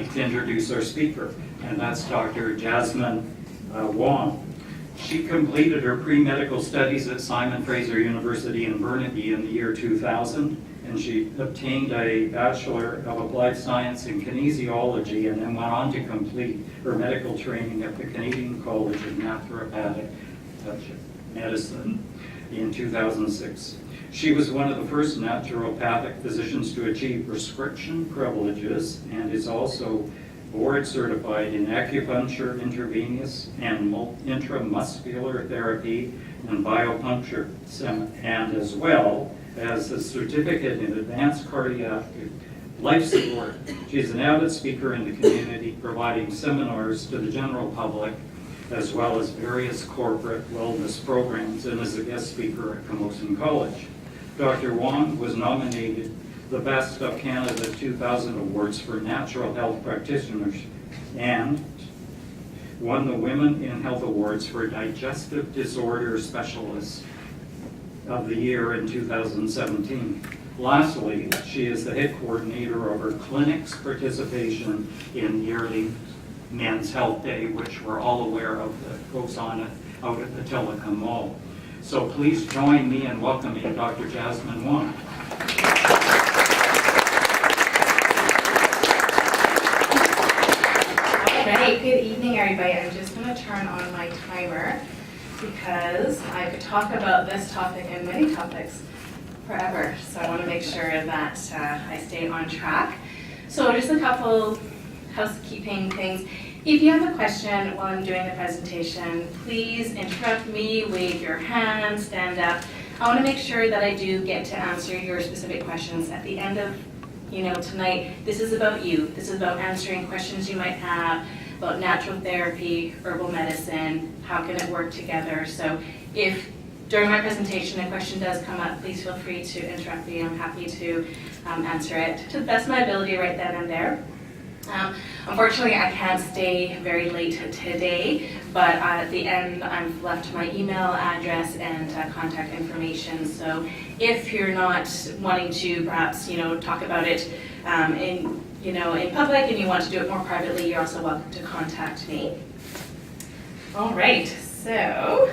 like to introduce our speaker, and that's Dr. Jasmine Wong. She completed her pre-medical studies at Simon Fraser University in Burnaby in the year 2000, and she obtained a Bachelor of Applied Science in Kinesiology and then went on to complete her medical training at the Canadian College of Naturopathic Medicine in 2006. She was one of the first naturopathic physicians to achieve prescription privileges and is also board certified in acupuncture, intravenous and intramuscular therapy and biopuncture, and as well as a certificate in advanced cardiac life support. She's an avid speaker in the community, providing seminars to the general public as well as various corporate wellness programs, and is a guest speaker at Camosun College. Dr. Wong was nominated the Best of Canada 2000 Awards for Natural Health Practitioners and won the Women in Health Awards for Digestive Disorder Specialist of the Year in 2017. Lastly, she is the head coordinator of her clinic's participation in yearly Men's Health Day, which we're all aware of, that goes on out at the Telecom Mall. So please join me in welcoming Dr. Jasmine Wong. Hey, good evening, everybody. I'm just going to turn on my timer because I could talk about this topic and many topics forever. So I want to make sure that I stay on track. So just a couple housekeeping things. If you have a question while I'm doing the presentation, please interrupt me, wave your hand, stand up. I want to make sure that I do get to answer your specific questions at the end of tonight. This is about you. This is about answering questions you might have about natural therapy, herbal medicine, how can it work together. So if during my presentation a question does come up, please feel free to interrupt me. I'm happy to answer it to the best of my ability right then and there. Unfortunately, I can't stay very late today, but at the end I've left my email address and contact information. So if you're not wanting to perhaps talk about it in public and you want to do it more privately, you're also welcome to contact me. All right, so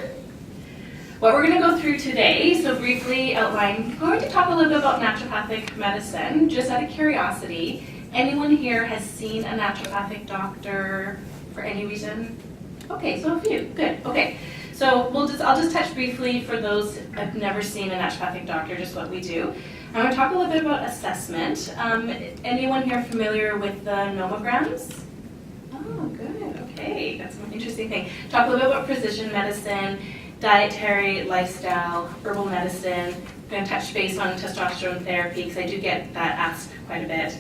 what we're going to go through today, so briefly outline, I'm going to talk a little bit about naturopathic medicine, just out of curiosity. Anyone here has seen a naturopathic doctor for any reason? Okay, so a few, good, okay. So I'll just touch briefly for those who've never seen a naturopathic doctor, just what we do. I'm going to talk a little bit about assessment. Anyone here familiar with the nomograms? Oh, good, okay, that's an interesting thing. Talk a little bit about precision medicine, dietary, lifestyle, herbal medicine. I'm going to touch base on testosterone therapy because I do get that asked quite a bit.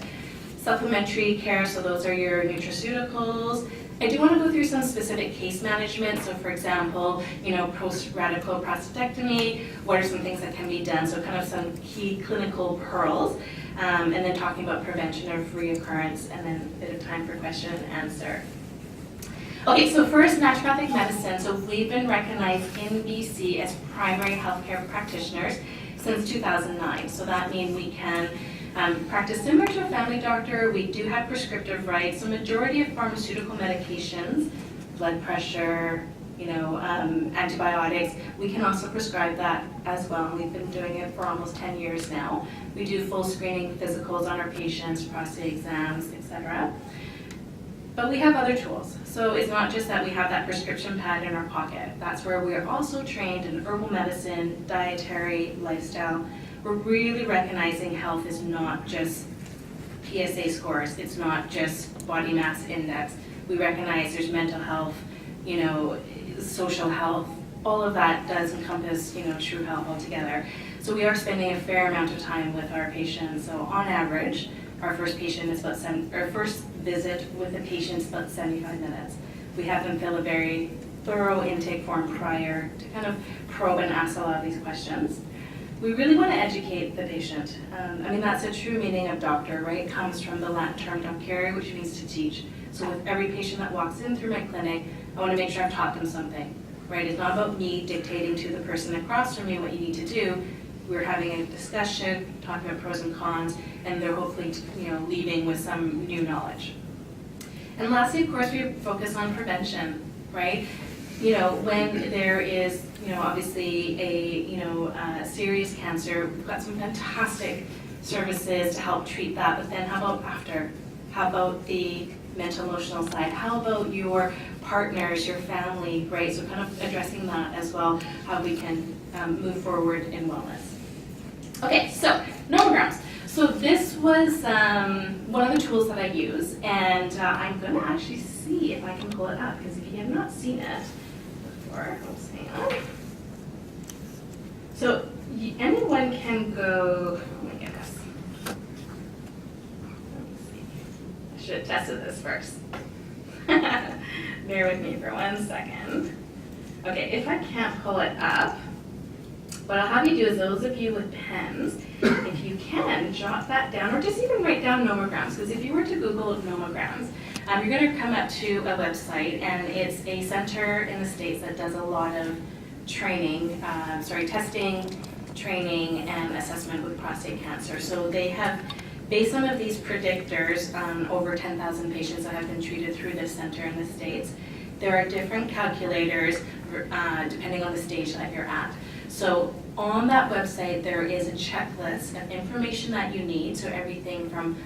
Supplementary care, so those are your nutraceuticals. I do want to go through some specific case management. So for example, post-radical prostatectomy, what are some things that can be done? So kind of some key clinical pearls. And then talking about prevention of reoccurrence, and then a bit of time for question and answer. Okay, so first, naturopathic medicine. So we've been recognized in BC as primary healthcare practitioners since 2009. So that means we can practice similar to a family doctor. We do have prescriptive rights. So majority of pharmaceutical medications, blood pressure, antibiotics, we can also prescribe that as well. We've been doing it for almost 10 years now. We do full screening physicals on our patients, prostate exams, etc. But we have other tools. So it's not just that we have that prescription pad in our pocket. That's where we are also trained in herbal medicine, dietary, lifestyle. We're really recognizing health is not just PSA scores. It's not just body mass index. We recognize there's mental health, social health. All of that does encompass, true health altogether. So we are spending a fair amount of time with our patients. So on average, our first visit with the patient is about 75 minutes. We have them fill a very thorough intake form prior to kind of probe and ask a lot of these questions. We really want to educate the patient. That's a true meaning of doctor, right? It comes from the Latin term docere, which means to teach. So with every patient that walks in through my clinic, I want to make sure I've taught them something, right? It's not about me dictating to the person across from me what you need to do. We're having a discussion, talking about pros and cons, and they're hopefully, leaving with some new knowledge. And lastly, of course, we focus on prevention, right? You know, when there is, you know, obviously a serious cancer, we've got some fantastic services to help treat that, but then how about after? How about the mental emotional side? How about your partners, your family, right? So kind of addressing that as well, how we can move forward in wellness. Okay, so nomograms. So this was one of the tools that I use, and I'm going to actually see if I can pull it up, because if you have not seen it before, let's hang on. So anyone can go, oh my goodness. Let's see. I should have tested this first. Bear with me for 1 second. Okay, if I can't pull it up, what I'll have you do is those of you with pens, if you can, jot that down, or just even write down nomograms, because if you were to Google nomograms, you're going to come up to a website, and it's a center in the States that does a lot of training, testing, training, and assessment with prostate cancer. So they have, based on of these predictors, over 10,000 patients that have been treated through this center in the States. There are different calculators depending on the stage that you're at. So on that website, there is a checklist of information that you need. So everything from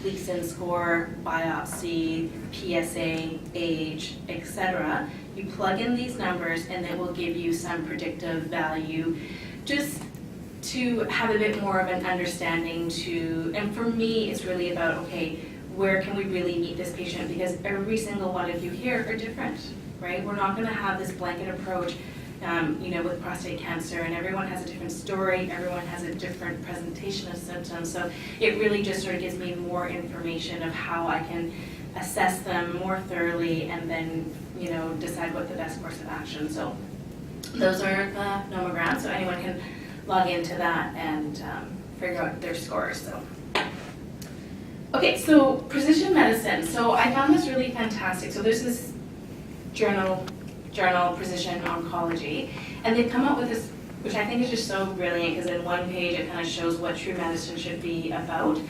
Gleason score, biopsy, PSA, age, etc. You plug in these numbers and it will give you some predictive value just to have a bit more of an understanding and for me, it's really about, okay, where can we really meet this patient? Because every single one of you here are different, right? We're not gonna have this blanket approach with prostate cancer, and everyone has a different story, everyone has a different presentation of symptoms, so it really just sort of gives me more information of how I can assess them more thoroughly and then, decide what the best course of action. So those are the nomograms, so anyone can log into that and figure out their scores. So. Okay, so precision medicine. So I found this really fantastic. So there's this journal, Precision Oncology, and they've come up with this, which I think is just so brilliant, because in one page it kind of shows what true medicine should be about.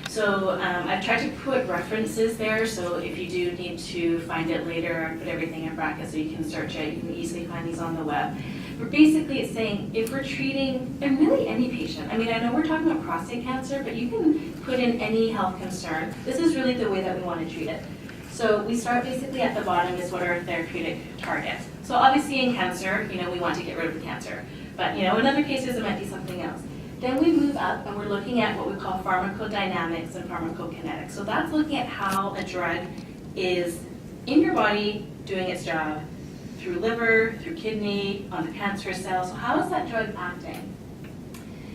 So I've tried to put references there, so if you do need to find it later, I put everything in brackets so you can search it. You can easily find these on the web. But basically it's saying if we're treating, and really any patient, I mean, I know we're talking about prostate cancer, but you can put in any health concern. This is really the way that we want to treat it. So we start basically at the bottom is what are therapeutic targets. So obviously in cancer, we want to get rid of the cancer. But in other cases it might be something else. Then we move up and we're looking at what we call pharmacodynamics and pharmacokinetics. So that's looking at how a drug is in your body doing its job through liver, through kidney, on the cancerous cells. So how is that drug acting?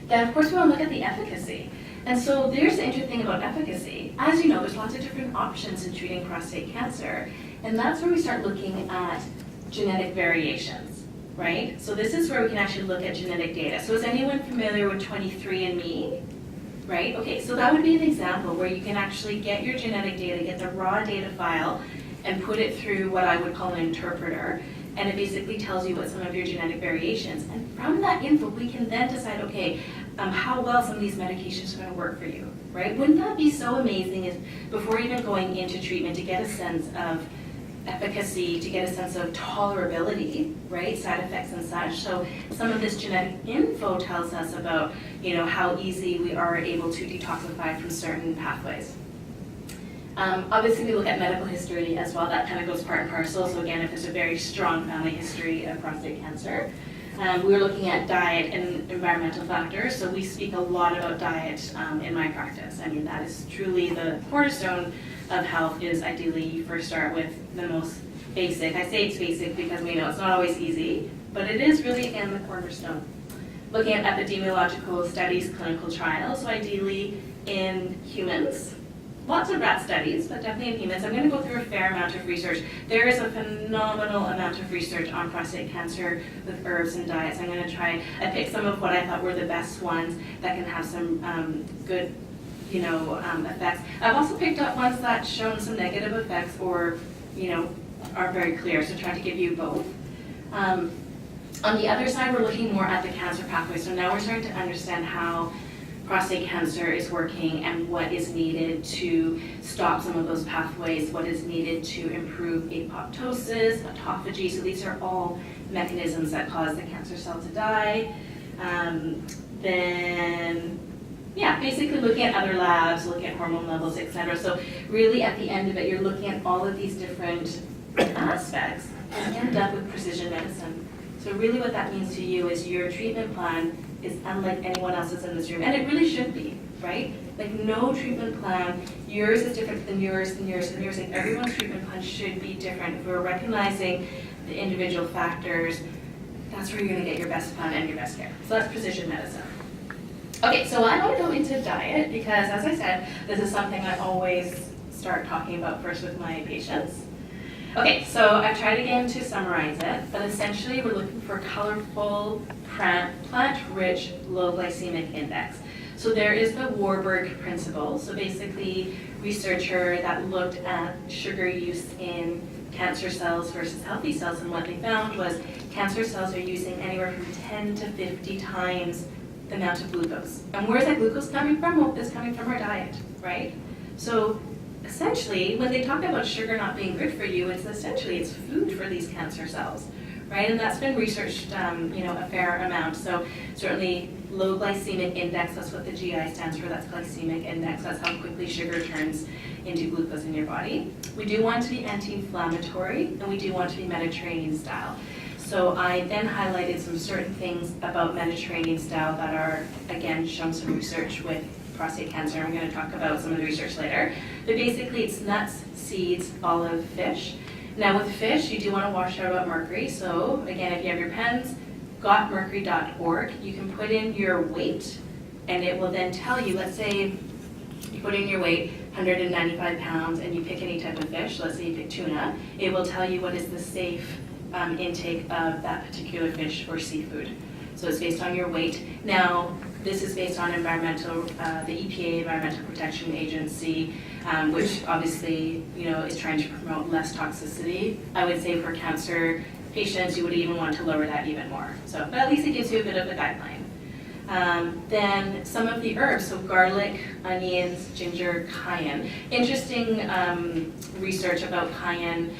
Then of course we want to look at the efficacy. And so there's the interesting thing about efficacy. As you know, there's lots of different options in treating prostate cancer. And that's where we start looking at genetic variations, right? So this is where we can actually look at genetic data. So is anyone familiar with 23andMe? Right? Okay, so that would be an example where you can actually get your genetic data, get the raw data file, and put it through what I would call an interpreter. And it basically tells you what some of your genetic variations. And from that info, we can then decide, okay, how well some of these medications are going to work for you, right? Wouldn't that be so amazing if before even going into treatment to get a sense of efficacy, to get a sense of tolerability, right? Side effects and such. So some of this genetic info tells us about, how easy we are able to detoxify from certain pathways. Obviously, we look at medical history as well. That kind of goes part and parcel. So again, if there's a very strong family history of prostate cancer. We're looking at diet and environmental factors. So we speak a lot about diet in my practice. I mean, that is truly the cornerstone of health. Is ideally you first start with the most basic. I say it's basic because we know it's not always easy, but it is really, again, the cornerstone. Looking at epidemiological studies, clinical trials, so ideally in humans. Lots of rat studies, but definitely in humans. I'm going to go through a fair amount of research. There is a phenomenal amount of research on prostate cancer with herbs and diets. I'm going to I picked some of what I thought were the best ones that can have some good, effects. I've also picked up ones that shown some negative effects or, are very clear, so trying to give you both. On the other side, we're looking more at the cancer pathway. So now we're starting to understand how prostate cancer is working and what is needed to stop some of those pathways, what is needed to improve apoptosis, autophagy. So these are all mechanisms that cause the cancer cell to die. Then, yeah, basically looking at other labs, looking at hormone levels, etc. So really at the end of it, you're looking at all of these different aspects and end up with precision medicine. So really what that means to you is your treatment plan is unlike anyone else's in this room, and it really should be, right? Like no treatment plan, yours is different than yours, and yours, and yours. Like everyone's treatment plan should be different. If we're recognizing the individual factors, that's where you're gonna get your best plan and your best care. So that's precision medicine. Okay, so I want to go into diet because, as I said, this is something I always start talking about first with my patients. Okay, so I've tried again to summarize it, but essentially we're looking for colorful, plant-rich, low glycemic index. So there is the Warburg principle. So basically, researcher that looked at sugar use in cancer cells versus healthy cells, and what they found was cancer cells are using anywhere from 10 to 50 times the amount of glucose. And where's that glucose coming from? Well, it's coming from our diet, right? So essentially, when they talk about sugar not being good for you, it's food for these cancer cells, right? And that's been researched, a fair amount. So certainly low glycemic index, that's what the GI stands for, that's glycemic index, that's how quickly sugar turns into glucose in your body. We do want to be anti-inflammatory, and we do want to be Mediterranean style. So I then highlighted some certain things about Mediterranean style that are, again, shown some research with prostate cancer. I'm going to talk about some of the research later. But basically, it's nuts, seeds, olive, fish. Now with fish, you do want to watch out about mercury. So again, if you have your pens, gotmercury.org, you can put in your weight, and it will then tell you, let's say you put in your weight, 195 pounds, and you pick any type of fish, let's say you pick tuna, it will tell you what is the safe intake of that particular fish or seafood. So it's based on your weight. Now, this is based on the EPA, Environmental Protection Agency, which obviously, is trying to promote less toxicity. I would say for cancer patients, you would even want to lower that even more. So, but at least it gives you a bit of a guideline. Then some of the herbs, so garlic, onions, ginger, cayenne. Interesting research about cayenne.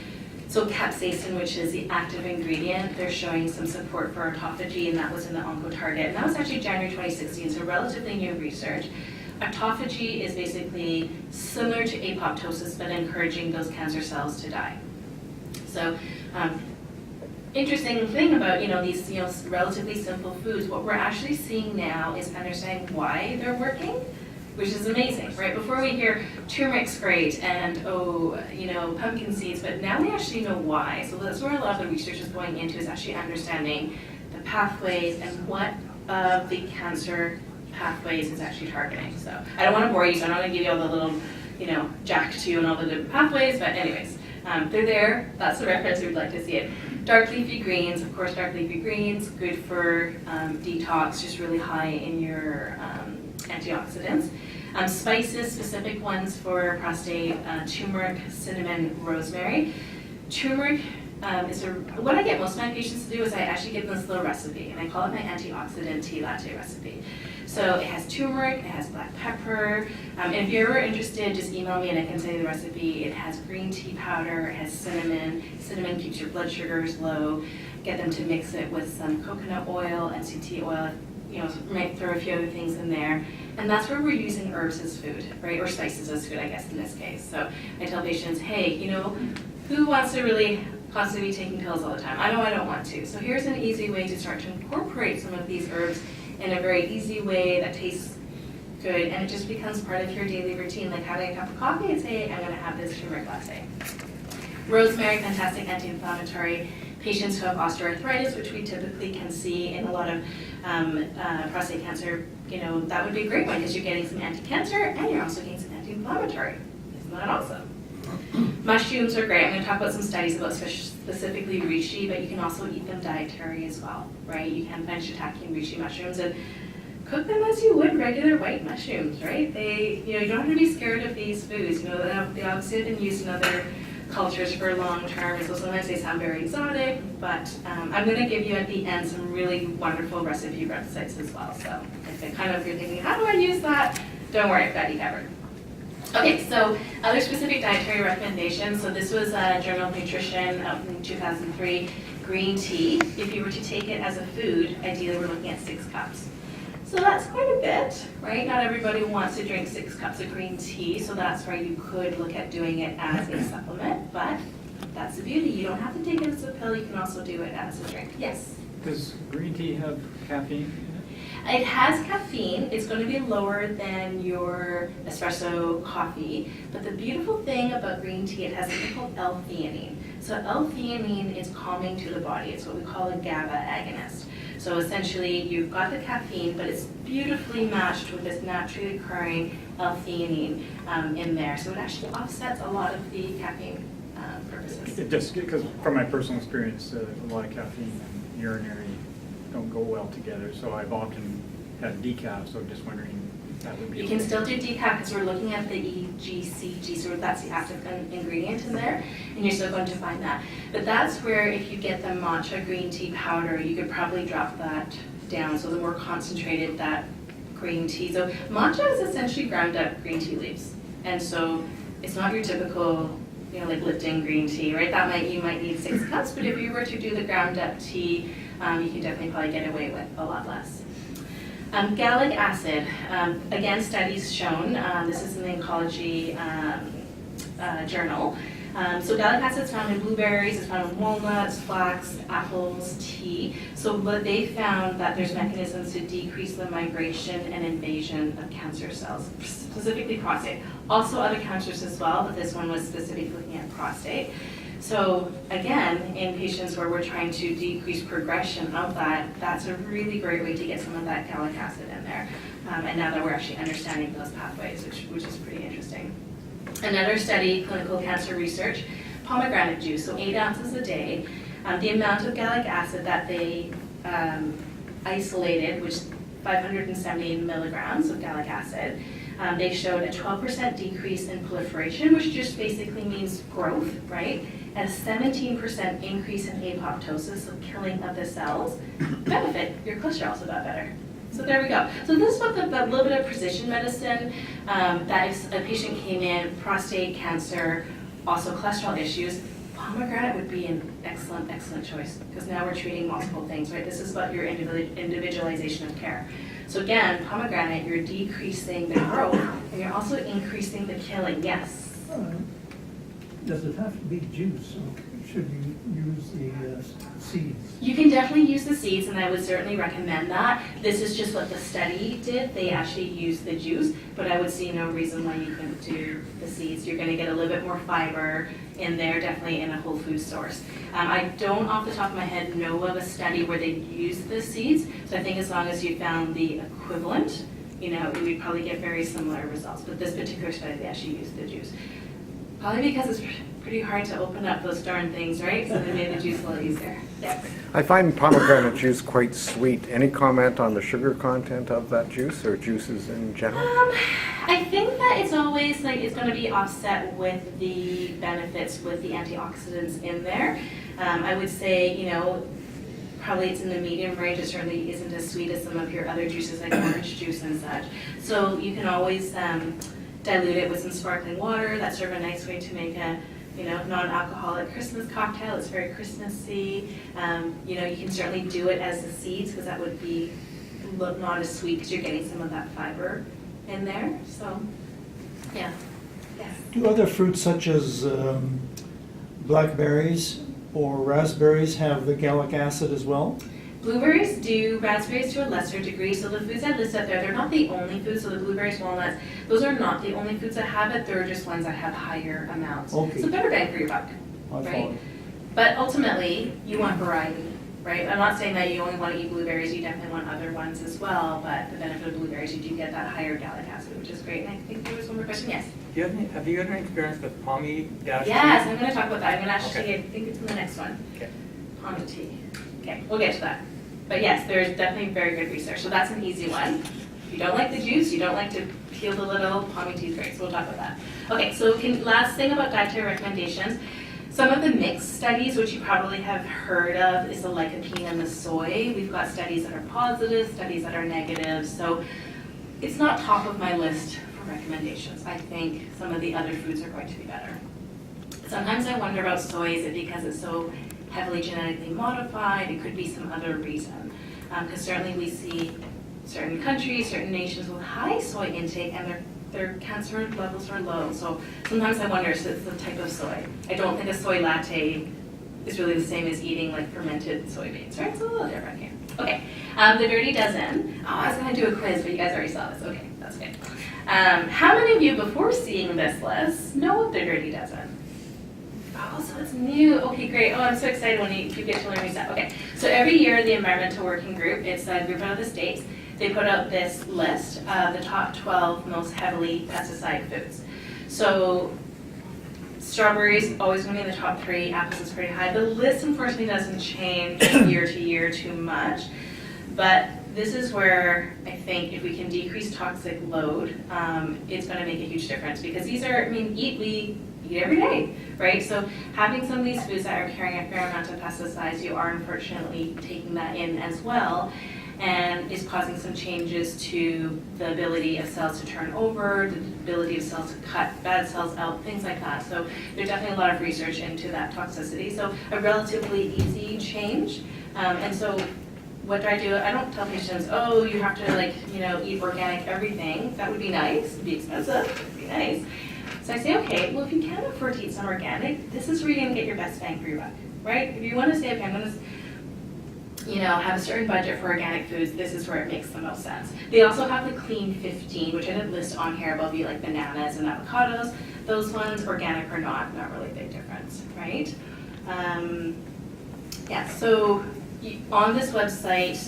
So capsaicin, which is the active ingredient, they're showing some support for autophagy, and that was in the OncoTarget. And that was actually January 2016, so relatively new research. Autophagy is basically similar to apoptosis, but encouraging those cancer cells to die. So interesting thing about these relatively simple foods, what we're actually seeing now is understanding why they're working, which is amazing, right? Before we hear turmeric's great and pumpkin seeds, but now we actually know why. So that's where a lot of the research is going into, is actually understanding the pathways and what of the cancer pathways is actually targeting. So I don't want to bore you, so I'm not going to give you all the little, JAK2 and all the different pathways, but anyways, they're there. That's the reference we'd like to see it. Dark leafy greens, of course, dark leafy greens, good for detox, just really high in your antioxidants. Spices, specific ones for prostate, turmeric, cinnamon, rosemary. Turmeric what I get most of my patients to do is I actually give them this little recipe, and I call it my antioxidant tea latte recipe. So it has turmeric, it has black pepper, and if you're ever interested, just email me and I can tell you the recipe. It has green tea powder, it has cinnamon. Cinnamon keeps your blood sugars low. Get them to mix it with some coconut oil, MCT oil, might throw a few other things in there. And that's where we're using herbs as food, right? Or spices as food, I guess, in this case. So I tell patients, hey, who wants to really constantly be taking pills all the time? I know I don't want to. So here's an easy way to start to incorporate some of these herbs in a very easy way that tastes good, and it just becomes part of your daily routine. Like having a cup of coffee and say, I'm gonna have this turmeric latte. Rosemary, fantastic anti-inflammatory. Patients who have osteoarthritis, which we typically can see in a lot of prostate cancer, that would be a great one because you're getting some anti-cancer and you're also getting some anti-inflammatory. Isn't that awesome? Mushrooms are great. I'm going to talk about some studies about specifically reishi, but you can also eat them dietary as well, right? You can find shiitake and reishi mushrooms and cook them as you would regular white mushrooms, right? You don't have to be scared of these foods. They obviously have been used in other cultures for long term, so sometimes they sound very exotic, but I'm going to give you at the end some really wonderful recipe websites as well. So if you're thinking, how do I use that? Don't worry, I've got you covered. Okay, so other specific dietary recommendations. So this was a Journal of Nutrition in 2003. Green tea, if you were to take it as a food, ideally we're looking at 6 cups. So that's quite a bit, right? Not everybody wants to drink 6 cups of green tea, so that's why you could look at doing it as a supplement, but that's the beauty. You don't have to take it as a pill, you can also do it as a drink. Yes? Does green tea have caffeine in it? It has caffeine. It's going to be lower than your espresso coffee, but the beautiful thing about green tea, it has something called L-theanine. So L-theanine is calming to the body. It's what we call a GABA agonist. So essentially, you've got the caffeine, but it's beautifully matched with this naturally occurring L-theanine in there. So it actually offsets a lot of the caffeine purposes. It just, because from my personal experience, a lot of caffeine and urinary don't go well together, so I've often had decaf, so just wondering if that would be You okay. can still do decaf because we're looking at the EGCG, so that's the active ingredient in there, and you're still going to find that. But that's where if you get the matcha green tea powder, you could probably drop that down, so the more concentrated that green tea. So matcha is essentially ground up green tea leaves, and so it's not your typical, like Lipton green tea, right? You might need 6 cups, but if you were to do the ground up tea, you can definitely probably get away with a lot less. Gallic acid, again, studies shown, this is in the Oncology Journal. So gallic acid is found in blueberries, it's found in walnuts, flax, apples, tea. So but they found that there's mechanisms to decrease the migration and invasion of cancer cells, specifically prostate. Also other cancers as well, but this one was specifically looking at prostate. So again, in patients where we're trying to decrease progression of that, that's a really great way to get some of that gallic acid in there. And now that we're actually understanding those pathways, which is pretty interesting. Another study, clinical cancer research, pomegranate juice, so 8 ounces a day. The amount of gallic acid that they isolated, which 570 milligrams of gallic acid, they showed a 12% decrease in proliferation, which just basically means growth, right? And a 17% increase in apoptosis, so killing of the cells. Benefit, your cholesterol also got better. So there we go. So this is what a little bit of precision medicine, that if a patient came in, prostate cancer, also cholesterol issues, pomegranate would be an excellent, excellent choice, because now we're treating multiple things, right? This is about your individualization of care. So again, pomegranate, you're decreasing the growth, and you're also increasing the killing, yes? Does it have to be juice, or should you use the seeds? You can definitely use the seeds, and I would certainly recommend that. This is just what the study did. They actually used the juice, but I would see no reason why you couldn't do the seeds. You're going to get a little bit more fiber in there, definitely in a whole food source. I don't, off the top of my head, know of a study where they used the seeds, so I think as long as you found the equivalent, you would probably get very similar results. But this particular study, they actually used the juice. Probably because it's pretty hard to open up those darn things, right? So they made the juice a little easier. Yes. I find pomegranate juice quite sweet. Any comment on the sugar content of that juice or juices in general? I think that it's always it's going to be offset with the benefits with the antioxidants in there. I would say, probably it's in the medium range. It certainly isn't as sweet as some of your other juices like orange juice and such. So you can always dilute it with some sparkling water. That's sort of a nice way to make a non-alcoholic Christmas cocktail. It's very Christmassy. You can certainly do it as the seeds, because that would be not as sweet, because you're getting some of that fiber in there. So, yeah. Yes. Do other fruits such as blackberries or raspberries have the gallic acid as well? Blueberries do, raspberries to a lesser degree. So the foods I listed there, they're not the only foods. So the blueberries, walnuts, those are not the only foods that have it. They're just ones that have higher amounts. Okay. So better bang for your buck, I right? follow. But ultimately, you want variety, right? I'm not saying that you only want to eat blueberries. You definitely want other ones as well. But the benefit of blueberries, you do get that higher gallic acid, which is great. And I think there was one more question. Yes? Have you had any experience with pommy dash? Yes, I'm going to talk about that. I'm going to actually, Okay. I think it's in the next one. Okay. Pommy tea. Okay, we'll get to that. But yes, there's definitely very good research. So that's an easy one. If you don't like the juice, you don't like to peel the little, pommy tea is great. So we'll talk about that. Okay, so last thing about dietary recommendations. Some of the mixed studies, which you probably have heard of, is the lycopene and the soy. We've got studies that are positive, studies that are negative, so it's not top of my list for recommendations. I think some of the other foods are going to be better. Sometimes I wonder about soy, is it because it's so heavily genetically modified? It could be some other reason. Because certainly we see certain countries, certain nations with high soy intake and their cancer levels are low. So sometimes I wonder if it's the type of soy. I don't think a soy latte is really the same as eating like fermented soybeans, right? It's a little different here. Okay, the Dirty Dozen. Oh, I was gonna do a quiz, but you guys already saw this. Okay, that's good. How many of you before seeing this list know of the Dirty Dozen? Oh, so it's new. Okay, great. Oh, I'm so excited when you get to learn new stuff. Okay, so every year the Environmental Working Group, it's a group out of the States, they put out this list of the top 12 most heavily pesticide foods. So strawberries always going to be in the top 3, apples is pretty high. The list unfortunately doesn't change year to year too much, but this is where I think if we can decrease toxic load, it's going to make a huge difference, because these are, we eat every day, right? So having some of these foods that are carrying a fair amount of pesticides, you are unfortunately taking that in as well, and is causing some changes to the ability of cells to turn over, the ability of cells to cut bad cells out, things like that. So there's definitely a lot of research into that toxicity. So a relatively easy change. And so what do? I don't tell patients, oh, you have to eat organic everything. That would be nice. It'd be expensive. It'd be nice. So I say, okay, well, if you can afford to eat some organic, this is where you're going to get your best bang for your buck, right? If you want to say, okay, I'm going to have a certain budget for organic foods, this is where it makes the most sense. They also have the Clean 15, which I didn't list on here, but be like bananas and avocados. Those ones, organic or not really a big difference, right? Yeah, so on this website,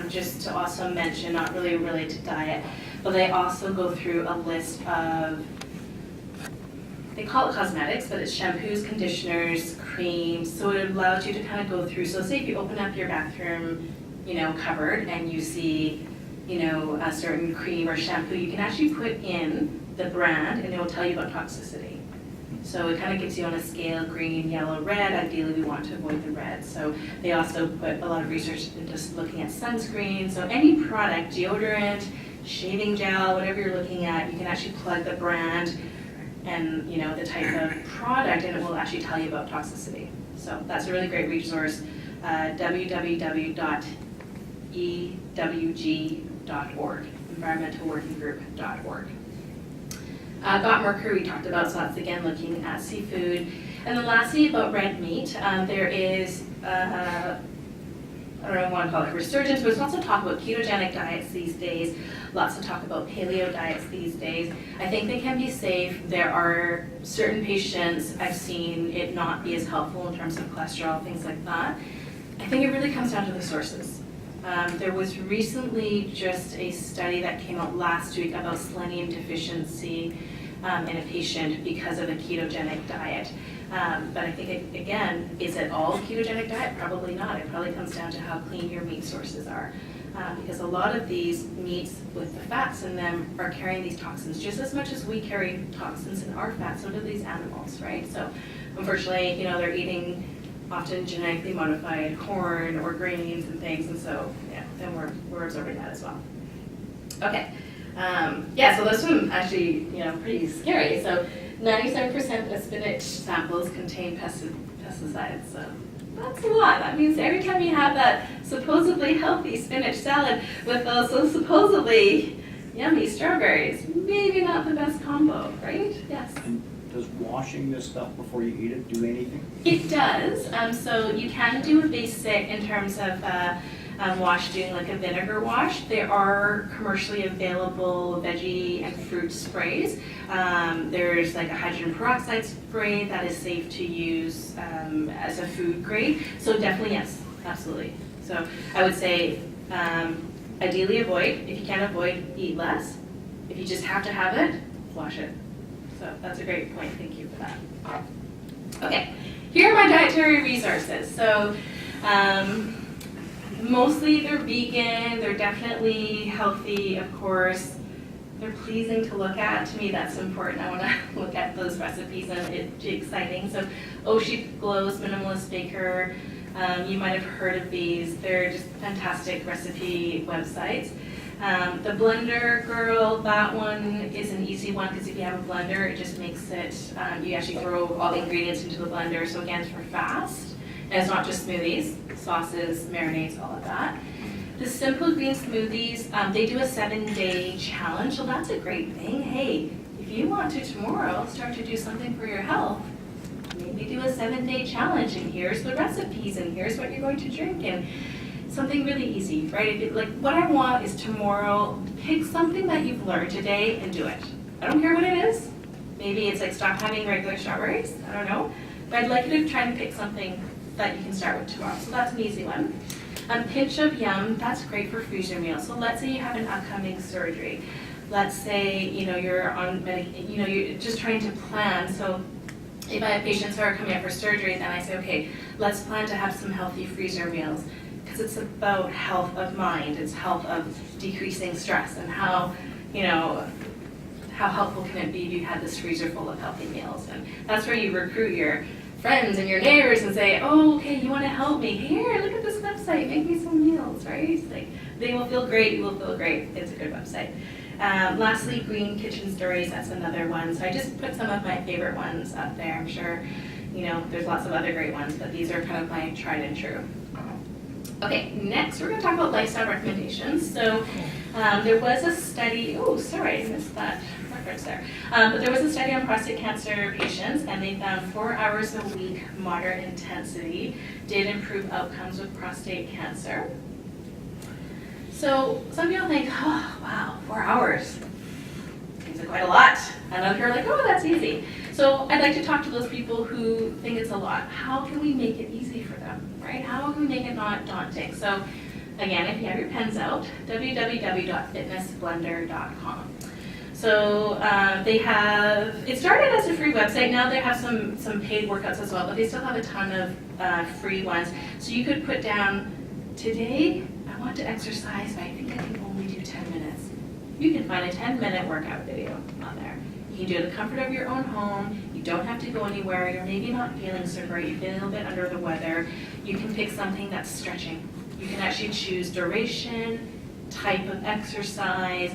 just to also mention, not really related to diet, but they also go through a list of, they call it cosmetics, but it's shampoos, conditioners, creams, so it allows you to kind of go through. So say if you open up your bathroom, cupboard and you see, a certain cream or shampoo, you can actually put in the brand and it will tell you about toxicity. So it kind of gives you on a scale, green, yellow, red. Ideally, we want to avoid the red. So they also put a lot of research into just looking at sunscreen. So any product, deodorant, shaving gel, whatever you're looking at, you can actually plug the brand and the type of product, and it will actually tell you about toxicity. So that's a really great resource, www.ewg.org, environmentalworkinggroup.org. Got mercury we talked about, so that's again looking at seafood. And then lastly, about red meat, there is, I don't know if I want to call it resurgence, but there's lots of talk about ketogenic diets these days, lots of talk about paleo diets these days. I think they can be safe. There are certain patients I've seen it not be as helpful in terms of cholesterol, things like that. I think it really comes down to the sources. There was recently just a study that came out last week about selenium deficiency in a patient because of a ketogenic diet. But I think, again, is it all ketogenic diet? Probably not. It probably comes down to how clean your meat sources are. Because a lot of these meats with the fats in them are carrying these toxins just as much as we carry toxins in our fat, so do these animals, right? So unfortunately, they're eating often genetically modified corn or grains and things, and so then we're absorbing that as well. Okay, so this one actually, pretty scary. So 97% of spinach samples contain pesticides. So that's a lot. That means every time you have that supposedly healthy spinach salad with those supposedly yummy strawberries, maybe not the best combo, right? Yes. And does washing this stuff before you eat it do anything? It does. So you can do a basic in terms of doing like a vinegar wash. There are commercially available veggie and fruit sprays. There's like a hydrogen peroxide spray that is safe to use as a food grade. So definitely yes, absolutely. So I would say ideally avoid. If you can't avoid, eat less. If you just have to have it, wash it. So that's a great point. Thank you for that. Okay, here are my dietary resources. So mostly they're vegan. They're definitely healthy, of course. they're pleasing to look at. To me, that's important. I want to look at those recipes and it's exciting. So, Oh She Glows, Minimalist Baker. You might have heard of these. They're just fantastic recipe websites. The Blender Girl, that one is an easy one because if you have a blender, it just makes it, you actually throw all the ingredients into the blender. So again, for fast. And it's not just smoothies, sauces, marinades, all of that. The Simple Green Smoothies, they do a 7-day challenge, so that's a great thing. Hey, if you want to tomorrow start to do something for your health, maybe do a 7-day challenge, and here's the recipes, and here's what you're going to drink, and something really easy, right? Like, what I want is tomorrow, pick something that you've learned today and do it. I don't care what it is. Maybe it's like stop having regular strawberries, I don't know. But I'd like you to try and pick something that you can start with tomorrow. So that's an easy one. Pinch of Yum, that's great for freezer meals. So let's say you have an upcoming surgery. Let's say, you're on, you're just trying to plan. So if I have patients who are coming up for surgery, then I say, okay, let's plan to have some healthy freezer meals. Because it's about health of mind, it's health of decreasing stress, and how helpful can it be if you had this freezer full of healthy meals. And that's where you recruit your friends and your neighbors and say, oh, okay, you want to help me? Here, look at this website, make me some meals, right? It's like, they will feel great, you will feel great. It's a good website. Lastly, Green Kitchen Stories, that's another one. So I just put some of my favorite ones up there. I'm sure, there's lots of other great ones, but these are kind of my tried and true. Okay, next we're going to talk about lifestyle recommendations. So there was a study, oh, sorry, I missed that reference there. But there was a study on prostate cancer patients, and they found 4 hours a week moderate intensity did improve outcomes with prostate cancer. So some people think, oh, wow, 4 hours. Seems like quite a lot. And other people are like, oh, that's easy. So I'd like to talk to those people who think it's a lot. How can we make it easy for them, right? How can we make it not daunting? So again, if you have your pens out, www.fitnessblender.com. So it started as a free website. Now they have some paid workouts as well, but they still have a ton of free ones. So you could put down, today I want to exercise, but I think I can only do 10 minutes. You can find a 10-minute workout video on there. You can do it in the comfort of your own home. You don't have to go anywhere. You're maybe not feeling so great. You're feeling a little bit under the weather. You can pick something that's stretching. You can actually choose duration, type of exercise,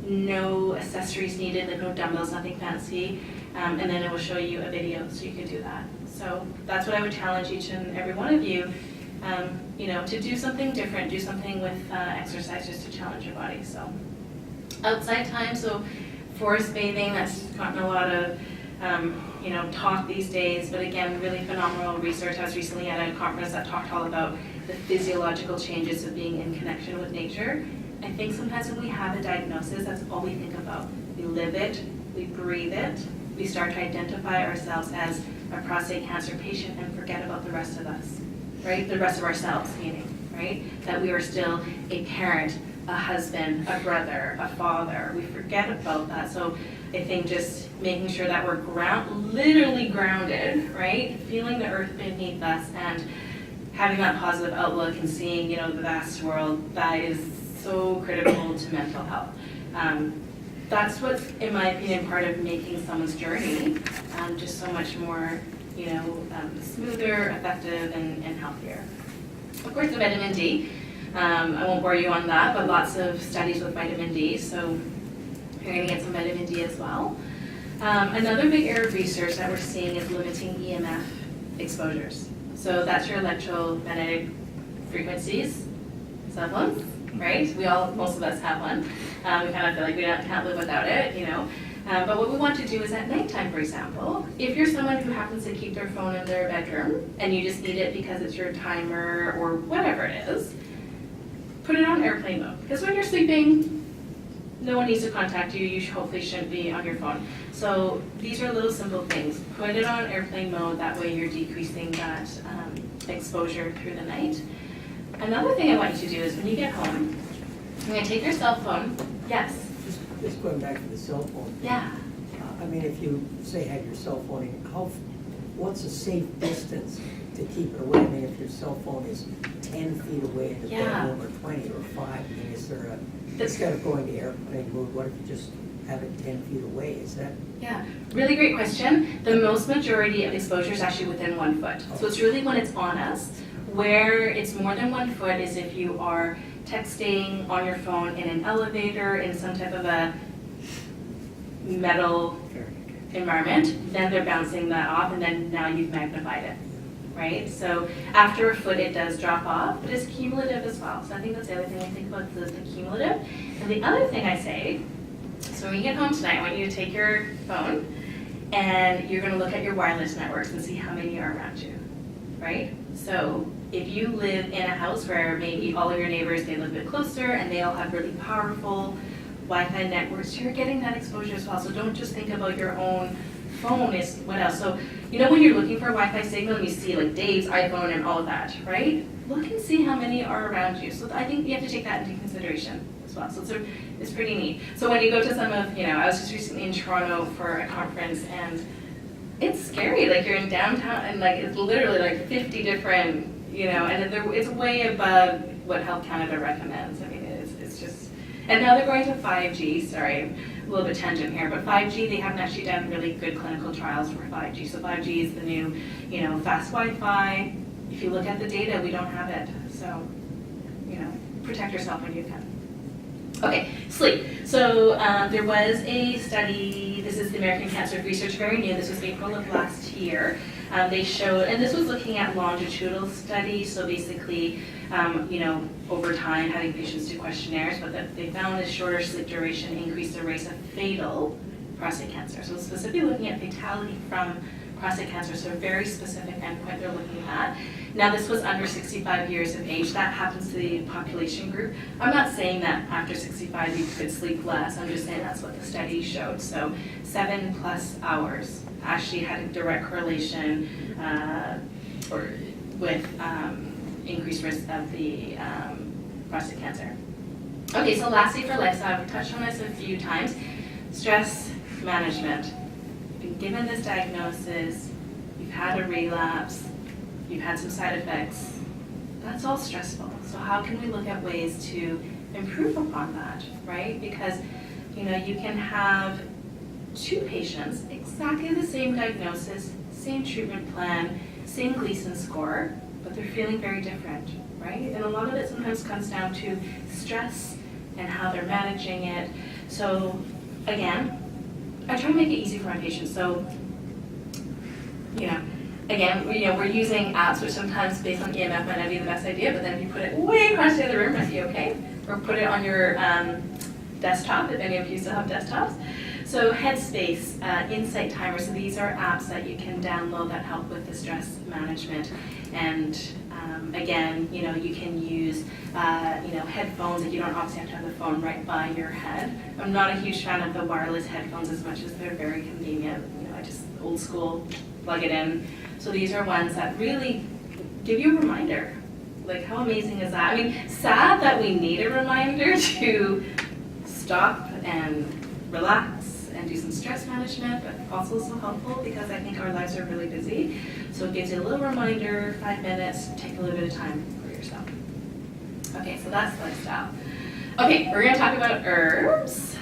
no accessories needed, like no dumbbells, nothing fancy, and then it will show you a video, so you can do that. So that's what I would challenge each and every one of you, to do something different, do something with exercise just to challenge your body. So outside time, so forest bathing, that's gotten a lot of talk these days, but again, really phenomenal research. I was recently at a conference that talked all about the physiological changes of being in connection with nature. I think sometimes when we have a diagnosis, that's all we think about. We live it, we breathe it, we start to identify ourselves as a prostate cancer patient and forget about the rest of us, right? The rest of ourselves, meaning, right? That we are still a parent, a husband, a brother, a father. We forget about that. So I think just making sure that we're literally grounded, right? Feeling the earth beneath us and having that positive outlook and seeing, the vast world, that is so critical to mental health. That's what's, in my opinion, part of making someone's journey just so much more, smoother, effective, and healthier. Of course, the vitamin D. I won't bore you on that, but lots of studies with vitamin D, so you're going to get some vitamin D as well. Another big area of research that we're seeing is limiting EMF exposures. So that's your electromagnetic frequencies, cell phones, right? Most of us have one. We kind of feel like we can't live without it, But what we want to do is at nighttime, for example, if you're someone who happens to keep their phone in their bedroom and you just need it because it's your timer or whatever it is, put it on airplane mode. Because when you're sleeping, no one needs to contact you. You hopefully shouldn't be on your phone. So these are little simple things. Put it on airplane mode. That way you're decreasing that exposure through the night. Another thing I want you to do is when you get home, you're going to take your cell phone. Yes? Just going back to the cell phone. Yeah. I mean, if you say have your cell phone, what's a safe distance? to keep it away? I mean, if your cell phone is 10 feet away in the Yeah. bedroom, or 20 or 5, I mean, is there instead of going to airplane mode, what if you just have it 10 feet away? Is that? Yeah, really great question. The most majority of exposure is actually within 1 foot. So it's really when it's on us. Where it's more than 1 foot is if you are texting on your phone in an elevator, in some type of a metal environment, then they're bouncing that off, and then now you've magnified it, right? So after a foot, it does drop off, but it's cumulative as well. So I think that's the other thing I think about, the cumulative. And the other thing I say, so when you get home tonight, I want you to take your phone, and you're gonna look at your wireless networks and see how many are around you, right? So if you live in a house where maybe all of your neighbors, they live a bit closer, and they all have really powerful Wi-Fi networks, you're getting that exposure as well. So don't just think about your own phone, is what else. So, you know when you're looking for a Wi-Fi signal and you see like Dave's iPhone and all of that, right? Look and see how many are around you. So I think you have to take that into consideration as well. So it's pretty neat. So when you go to some of, I was just recently in Toronto for a conference, and it's scary. Like you're in downtown and like it's literally like 50 different, and it's way above what Health Canada recommends. I mean, it's just, and now they're going to 5G, sorry, a little bit tangent here, but 5G, they haven't actually done really good clinical trials for 5G. So 5G is the new, fast Wi-Fi. If you look at the data, we don't have it. So, protect yourself when you can. Okay, sleep. So there was a study, this is the American Cancer Research, very new, this was April of last year. They showed, and this was looking at longitudinal studies, so basically, over time having patients do questionnaires, but that they found a shorter sleep duration increased the risk of fatal prostate cancer. So specifically looking at fatality from prostate cancer, so a very specific endpoint they're looking at. Now this was under 65 years of age, that happens to the population group. I'm not saying that after 65 you could sleep less, I'm just saying that's what the study showed. So 7+ hours actually had a direct correlation with increased risk of the prostate cancer. Okay, so lastly for lifestyle, I've touched on this a few times, stress management. You've been given this diagnosis, you've had a relapse, you've had some side effects, that's all stressful. So how can we look at ways to improve upon that, right? Because, you can have 2 patients, exactly the same diagnosis, same treatment plan, same Gleason score, but they're feeling very different, right? And a lot of it sometimes comes down to stress and how they're managing it. So again, I try to make it easy for my patients. So, again, we're using apps, which sometimes based on EMF might not be the best idea, but then if you put it way across the other room, it might be okay. Or put it on your desktop, if any of you still have desktops. So Headspace, Insight Timer, so these are apps that you can download that help with the stress management. And again, you can use, headphones, and you don't obviously have to have the phone right by your head. I'm not a huge fan of the wireless headphones as much as they're very convenient. I just old school, plug it in. So these are ones that really give you a reminder. Like how amazing is that? I mean, sad that we need a reminder to stop and relax and do some stress management, but also so helpful because I think our lives are really busy. So it gives you a little reminder, 5 minutes, take a little bit of time for yourself. Okay, so that's lifestyle. Okay, we're gonna talk about herbs.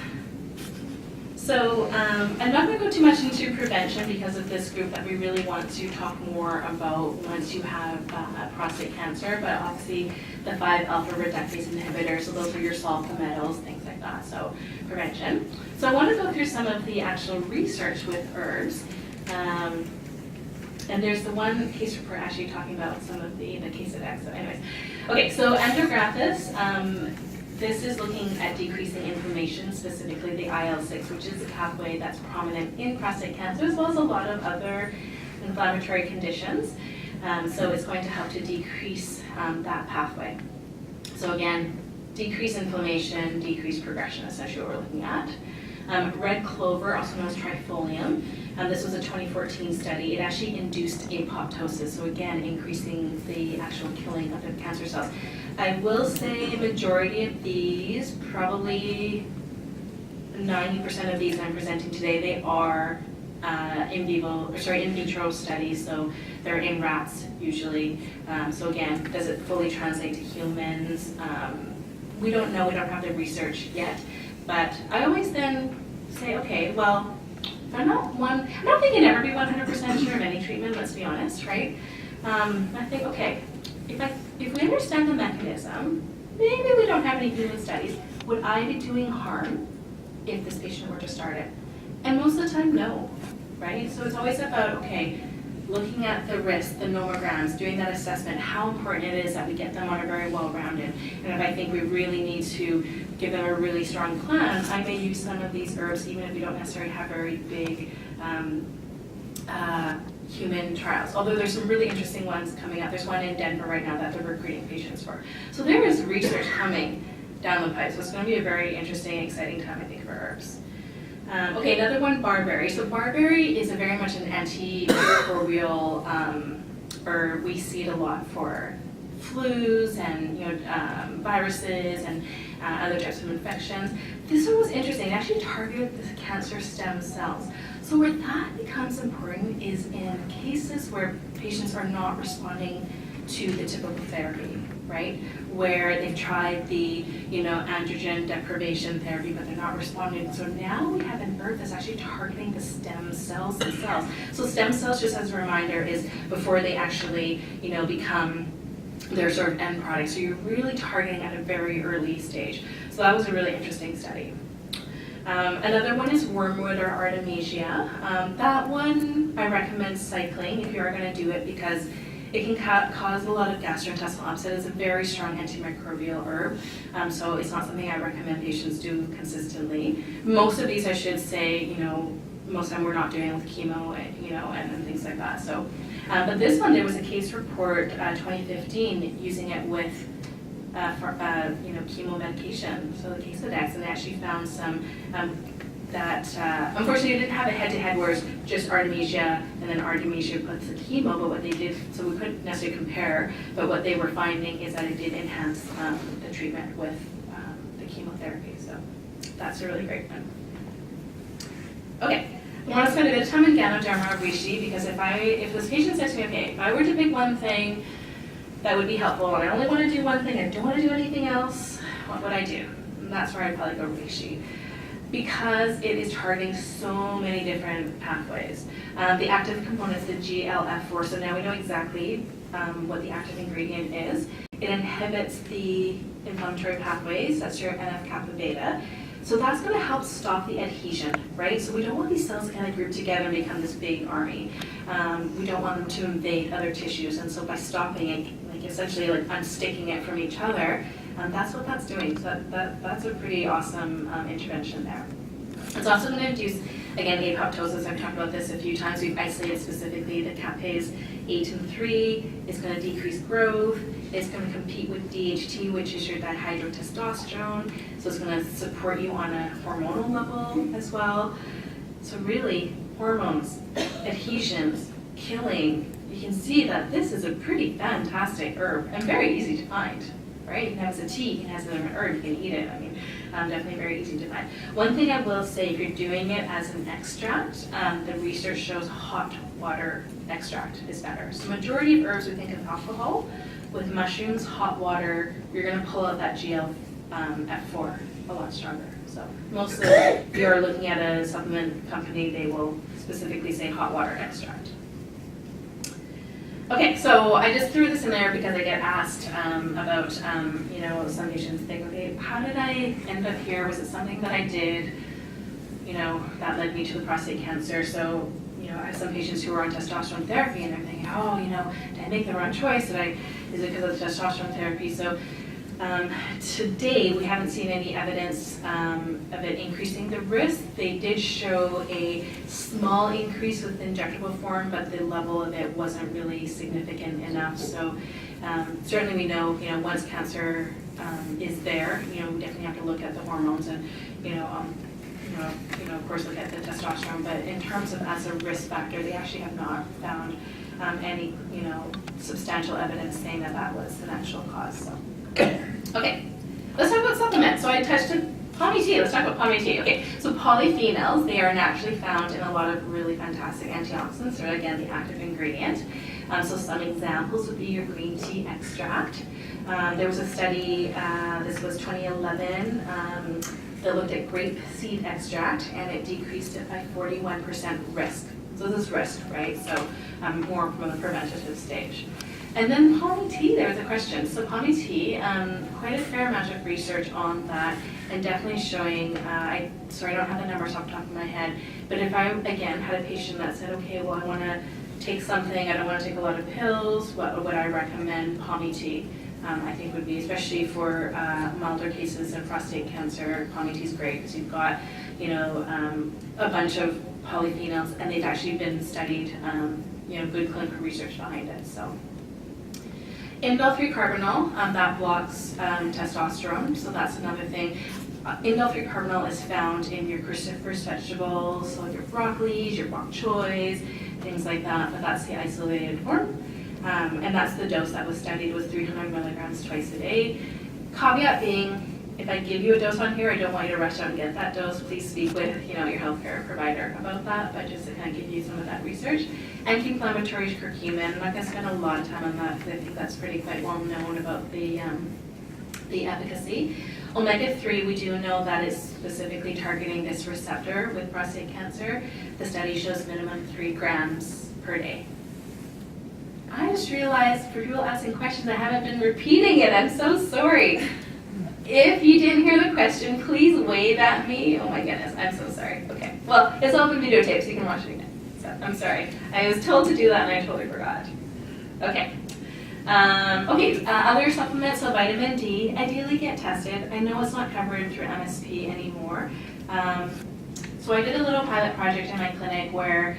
So I'm not gonna go too much into prevention because of this group that we really want to talk more about once you have prostate cancer, but obviously the 5-alpha reductase inhibitors, so those are your salt palmettos, things like that, so prevention. So I want to go through some of the actual research with herbs. And there's the one case report actually talking about some of the case effects. So anyways, okay, so andrographis, this is looking at decreasing inflammation, specifically the IL-6, which is a pathway that's prominent in prostate cancer, as well as a lot of other inflammatory conditions. So it's going to help to decrease that pathway. So again, decrease inflammation, decrease progression, essentially what we're looking at. Red clover, also known as trifolium, this was a 2014 study. It actually induced apoptosis, so again, increasing the actual killing of the cancer cells. I will say the majority of these, probably 90% of these I'm presenting today, they are in vitro studies, so they're in rats usually. So again, does it fully translate to humans? We don't know, we don't have the research yet, but I always then say, okay, well, I don't think you can ever be 100% sure of any treatment, let's be honest, right? I think, okay, if we understand the mechanism, maybe we don't have any human studies, would I be doing harm if this patient were to start it? And most of the time, no, right? So it's always about, okay, looking at the risk, the nomograms, doing that assessment, how important it is that we get them on a very well-rounded. And if I think we really need to give them a really strong plan, I may use some of these herbs even if we don't necessarily have very big human trials. Although there's some really interesting ones coming up. There's one in Denver right now that they're recruiting patients for. So there is research coming down the pipe. So it's going to be a very interesting, exciting time, I think, for herbs. Okay, another one, barberry. So barberry is very much an antimicrobial herb. We see it a lot for flus and viruses and other types of infections. This one was interesting. It actually targeted the cancer stem cells. So where that becomes important is in cases where patients are not responding to the typical therapy, right? Where they've tried the, androgen deprivation therapy, but they're not responding. So now we have an herb that's actually targeting the stem cells themselves. So stem cells, just as a reminder, is before they actually, become their sort of end product. So you're really targeting at a very early stage. So that was a really interesting study. Another one is wormwood or artemisia. That one I recommend cycling if you are going to do it because it can cause a lot of gastrointestinal upset. It's a very strong antimicrobial herb, so it's not something I recommend patients do consistently. Most of these, I should say, most of them we're not doing with chemo, and things like that. So, but this one, there was a case report, 2015, using it with chemo medication, so the Casodex, and they actually found some that unfortunately it didn't have a head-to-head where it's just artemisia and then artemisia plus the chemo, but what they did, so we couldn't necessarily compare, but what they were finding is that it did enhance the treatment with the chemotherapy, so that's a really great one. Okay, I want to spend a bit of time on Ganoderma reishi because if this patient says to me, okay, if I were to pick one thing that would be helpful and I only want to do one thing, I don't want to do anything else, what would I do? And that's where I'd probably go reishi, because it is targeting so many different pathways. The active component is the GLF4, so now we know exactly what the active ingredient is. It inhibits the inflammatory pathways, that's your NF-kappa beta. So that's going to help stop the adhesion, right? So we don't want these cells to kind of group together and become this big army. We don't want them to invade other tissues, and so by stopping it, essentially unsticking it from each other, that's what that's doing. So that's a pretty awesome intervention there. It's also going to induce, again, apoptosis. I've talked about this a few times. We've isolated specifically the caspase 8 and 3. It's going to decrease growth. It's going to compete with DHT, which is your dihydrotestosterone. So it's going to support you on a hormonal level as well. So really, hormones, adhesions, killing, you can see that this is a pretty fantastic herb and very easy to find, right? You can have it as a tea, you can have it as an herb, you can eat it. I mean, definitely very easy to find. One thing I will say, if you're doing it as an extract, the research shows hot water extract is better. So majority of herbs we think of alcohol. With mushrooms, hot water, you're going to pull out that GLF4 a lot stronger. So mostly if you're looking at a supplement company, they will specifically say hot water extract. Okay, so I just threw this in there because I get asked about, some patients think, okay, how did I end up here? Was it something that I did, that led me to the prostate cancer? So, I have some patients who are on testosterone therapy and they're thinking, oh, did I make the wrong choice? Is it because of the testosterone therapy? So to date, we haven't seen any evidence of it increasing the risk. They did show a small increase with injectable form, but the level of it wasn't really significant enough. So certainly we know, once cancer is there, we definitely have to look at the hormones and, of course look at the testosterone. But in terms of as a risk factor, they actually have not found any, substantial evidence saying that was the natural cause. So. Okay, let's talk about supplements. So I touched Pommy tea, let's talk about pommy tea. Okay, so polyphenols, they are naturally found in a lot of really fantastic antioxidants. They're, again, the active ingredient. So some examples would be your green tea extract. There was a study, this was 2011, that looked at grape seed extract, and it decreased it by 41% risk. So this is risk, right? So more from the preventative stage. And then pommy tea, there was a question. So pommy tea, quite a fair amount of research on that, and definitely showing, sorry, I don't have the numbers off the top of my head, but if I, again, had a patient that said, okay, well, I want to take something, I don't want to take a lot of pills, what would I recommend? Pommy tea, I think would be, especially for milder cases of prostate cancer. Pommy tea is great because you've got, you know, a bunch of polyphenols, and they've actually been studied, you know, good clinical research behind it, so. Indole-3-carbinol, that blocks testosterone, so that's another thing. Indole-3-carbinol is found in your cruciferous vegetables, so your broccolis, your bok choys, things like that, but that's the isolated form. And that's the dose that was studied, was 300 milligrams twice a day. Caveat being, if I give you a dose on here, I don't want you to rush out and get that dose. Please speak with, you know, your healthcare provider about that, but just to kind of give you some of that research. Anti-inflammatory is curcumin. I'm not going to spend a lot of time on that because I think that's pretty quite well known about the efficacy. Omega-3, we do know that is specifically targeting this receptor with prostate cancer. The study shows minimum 3 grams per day. I just realized for people asking questions, I haven't been repeating it. I'm so sorry. If you didn't hear the question, please wave at me. Oh my goodness, I'm so sorry. Okay, well, it's all been videotaped, so you can watch it again. So I'm sorry. I was told to do that and I totally forgot. Okay. Other supplements, so vitamin D, ideally get tested. I know it's not covered through MSP anymore. So I did a little pilot project in my clinic where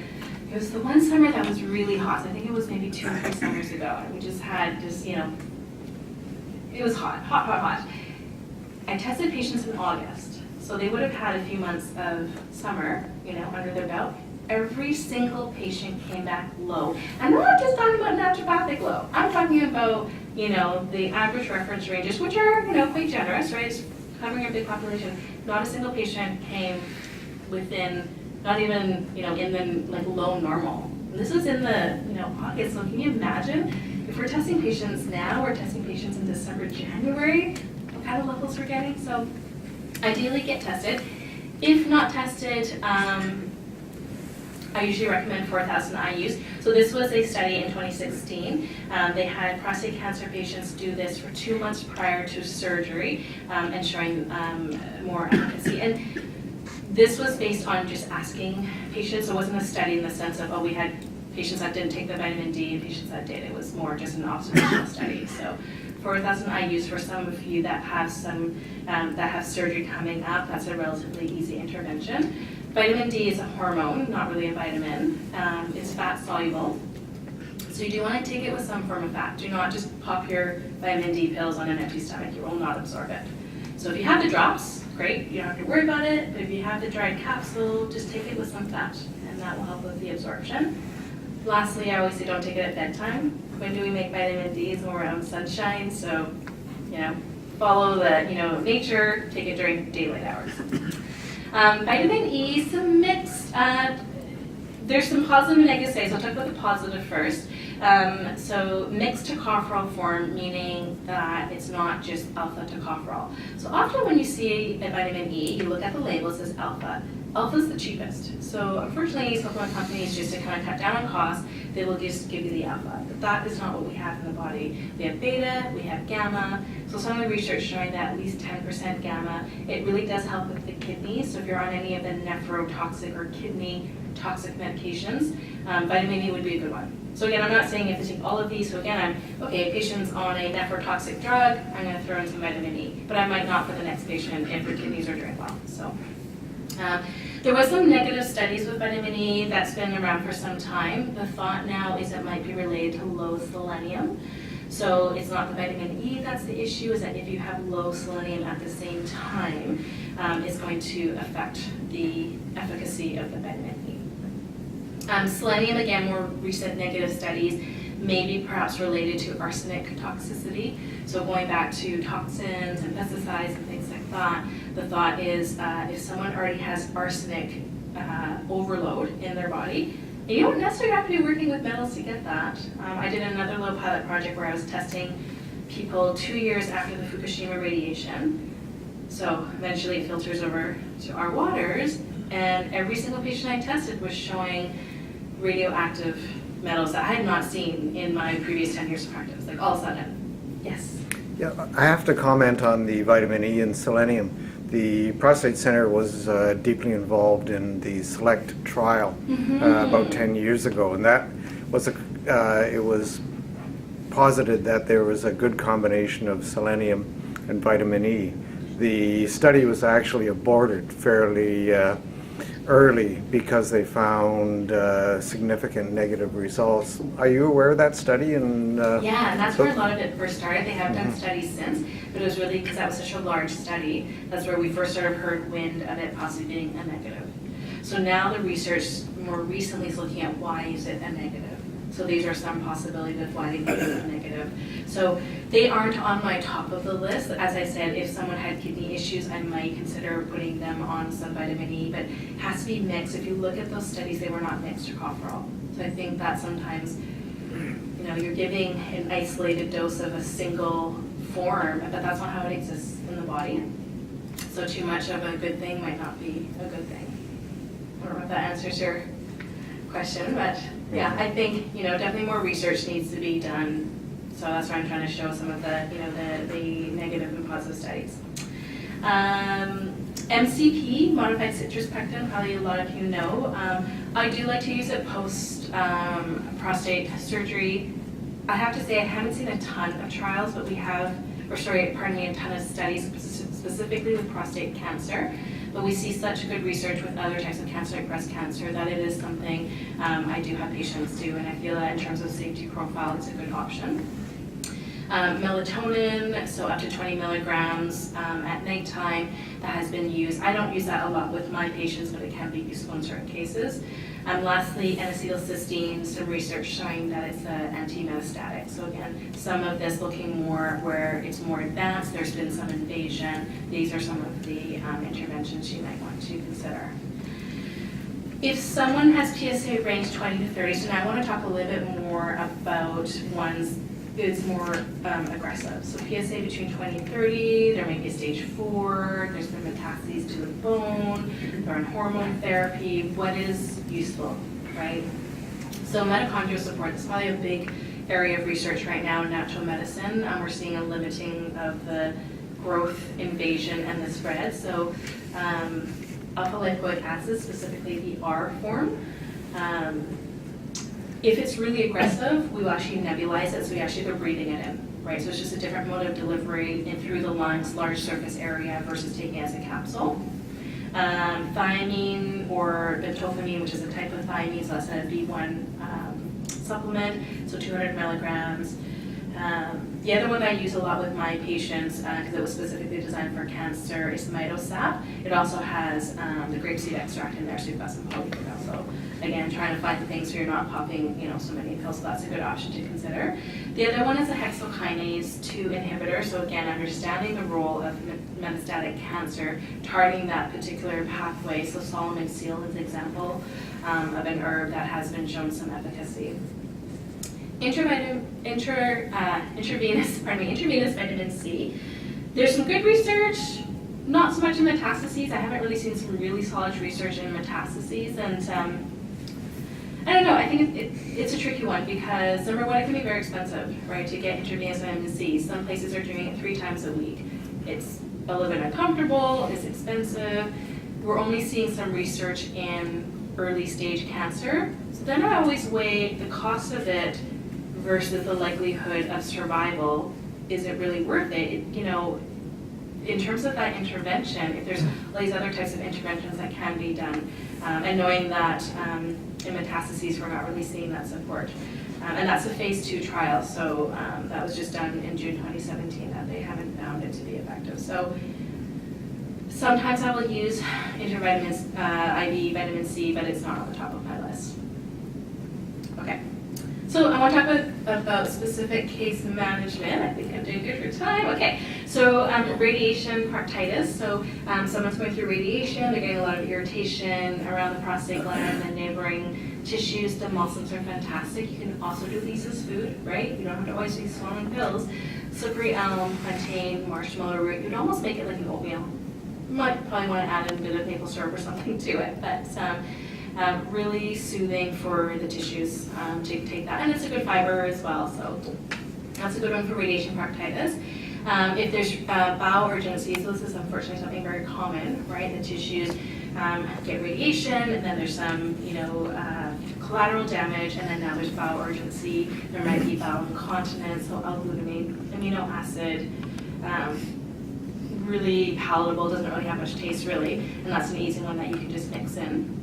it was the one summer that was really hot. So I think it was maybe 2 or 3 summers ago. And we just had you know, it was hot. I tested patients in August. So they would have had a few months of summer, you know, under their belt. Every single patient came back low. And I'm not just talking about naturopathic low. I'm talking about, you know, the average reference ranges, which are, you know, quite generous, right? It's covering a big population. Not a single patient came within, not even, you know, in the like low normal. And this is in the, you know, pocket. So can you imagine if we're testing patients now, we're testing patients in December, January, what kind of levels we're getting? So ideally get tested. If not tested, I usually recommend 4,000 IUs. So this was a study in 2016. They had prostate cancer patients do this for 2 months prior to surgery and showing more efficacy. And this was based on just asking patients. It wasn't a study in the sense of, oh, we had patients that didn't take the vitamin D and patients that did. It was more just an observational study. So 4,000 IUs for some of you that have some that have surgery coming up. That's a relatively easy intervention. Vitamin D is a hormone, not really a vitamin. It's fat soluble. So you do want to take it with some form of fat. Do not just pop your vitamin D pills on an empty stomach. You will not absorb it. So if you have the drops, great. You don't have to worry about it. But if you have the dried capsule, just take it with some fat, and that will help with the absorption. Lastly, I always say don't take it at bedtime. When do we make vitamin D? It's when we're out in sunshine. So, you know, follow the, you know, nature. Take it during daylight hours. Vitamin E, some mixed, there's some positive and negative studies. I'll talk about the positive first. So mixed tocopherol form, meaning that it's not just alpha tocopherol. So often when you see a vitamin E, you look at the label, it says alpha. Alpha is the cheapest. So unfortunately, supplement companies, just to kind of cut down on costs, they will just give you the alpha. But that is not what we have in the body. We have beta, we have gamma. So some of the research showing that at least 10% gamma, it really does help with the kidneys. So if you're on any of the nephrotoxic or kidney toxic medications, vitamin E would be a good one. So again, I'm not saying you have to take all of these. So again, okay, patient's on a nephrotoxic drug, I'm going to throw in some vitamin E. But I might not for the next patient if their kidneys are doing well. So. There was some negative studies with vitamin E that's been around for some time. The thought now is it might be related to low selenium. So it's not the vitamin E that's the issue, is that if you have low selenium at the same time, it's going to affect the efficacy of the vitamin E. Selenium, again, more recent negative studies, maybe perhaps related to arsenic toxicity. So going back to toxins and pesticides and things like that, the thought is if someone already has arsenic overload in their body, and you don't necessarily have to be working with metals to get that. I did another little pilot project where I was testing people 2 years after the Fukushima radiation. So eventually it filters over to our waters, and every single patient I tested was showing radioactive metals that I had not seen in my previous 10 years of practice, like all of a sudden. Yes. Yeah, I have to comment on the vitamin E and selenium. The Prostate Center was deeply involved in the SELECT trial about 10 years ago, and that was it was posited that there was a good combination of selenium and vitamin E. The study was actually aborted fairly early because they found significant negative results. Are you aware of that study? Yeah, and that's where a lot of it first started. They have done studies since, but it was really because that was such a large study. That's where we first sort of heard wind of it possibly being a negative. So now the research more recently is looking at why is it a negative. So these are some possibilities of why they think it's a negative. So they aren't on my top of the list. As I said, if someone had kidney issues, I might consider putting them on some vitamin E, but it has to be mixed. If you look at those studies, they were not mixed tocopherol. So I think that sometimes, you're giving an isolated dose of a single form, but that's not how it exists in the body. So too much of a good thing might not be a good thing. I don't know if that answers your question, but yeah, I think, definitely more research needs to be done. So that's why I'm trying to show some of the, the negative and positive studies. MCP, modified citrus pectin, probably a lot of you know. I do like to use it post prostate surgery. I have to say I haven't seen a ton of trials, but we have, a ton of studies specifically with prostate cancer. But we see such good research with other types of cancer, like breast cancer, that it is something I do have patients do, and I feel that in terms of safety profile, it's a good option. Melatonin, so up to 20 milligrams at nighttime, that has been used. I don't use that a lot with my patients, but it can be useful in certain cases. Lastly, N-acetylcysteine, some research showing that it's anti-metastatic. So again, some of this looking more where it's more advanced, there's been some invasion. These are some of the interventions you might want to consider. If someone has PSA range 20 to 30, so now I want to talk a little bit more about ones that's more aggressive. So PSA between 20 and 30, there may be a stage 4, there's been metastases to the bone, they're on hormone therapy. What is useful, right? So mitochondrial support is probably a big area of research right now in natural medicine. We're seeing a limiting of the growth, invasion, and the spread. So alpha lipoic acid, specifically the R form. If it's really aggressive, we will actually nebulize it, so we actually are breathing it in, right? So it's just a different mode of delivery in through the lungs, large surface area, versus taking it as a capsule. Thiamine or bentophamine, which is a type of thiamine, so that's a B1 supplement, so 200 milligrams. The other one that I use a lot with my patients, because it was specifically designed for cancer, is mitosap. It also has the grapeseed extract in there, so you've got some polyphenol. So again, trying to find things so you're not popping, so many pills. So that's a good option to consider. The other one is a hexokinase 2 inhibitor. So again, understanding the role of metastatic cancer, targeting that particular pathway. So Solomon seal is an example of an herb that has been shown some efficacy. Intravenous vitamin C. There's some good research, not so much in metastases. I haven't really seen some really solid research in metastases, and I don't know, I think it's a tricky one because number one, it can be very expensive, right, to get intravenous vitamin C. Some places are doing it 3 times a week. It's a little bit uncomfortable, it's expensive. We're only seeing some research in early stage cancer, so then I always weigh the cost of it versus the likelihood of survival. Is it really worth it? In terms of that intervention, if there's all these other types of interventions that can be done, and knowing that in metastases we're not really seeing that support. And that's a phase 2 trial, so that was just done in June 2017, that they haven't found it to be effective. So sometimes I will use intravenous IV vitamin C, but it's not on the top of my list. So I want to talk about specific case management. I think I'm doing good for time. Okay, so radiation proctitis. So someone's going through radiation, they're getting a lot of irritation around the prostate gland and neighboring tissues. The emulsions are fantastic. You can also do these as food, right? You don't have to always be swallowing pills. Slippery elm, plantain, marshmallow root. You'd almost make it like an oatmeal. You might probably want to add in a bit of maple syrup or something to it, but really soothing for the tissues to take that. And it's a good fiber as well, so that's a good one for radiation proctitis. If there's bowel urgency, so this is unfortunately something very common, right? The tissues get radiation, and then there's some, collateral damage, and then now there's bowel urgency. There might be bowel incontinence, so L-glutamine, amino acid, really palatable, doesn't really have much taste really, and that's an easy one that you can just mix in.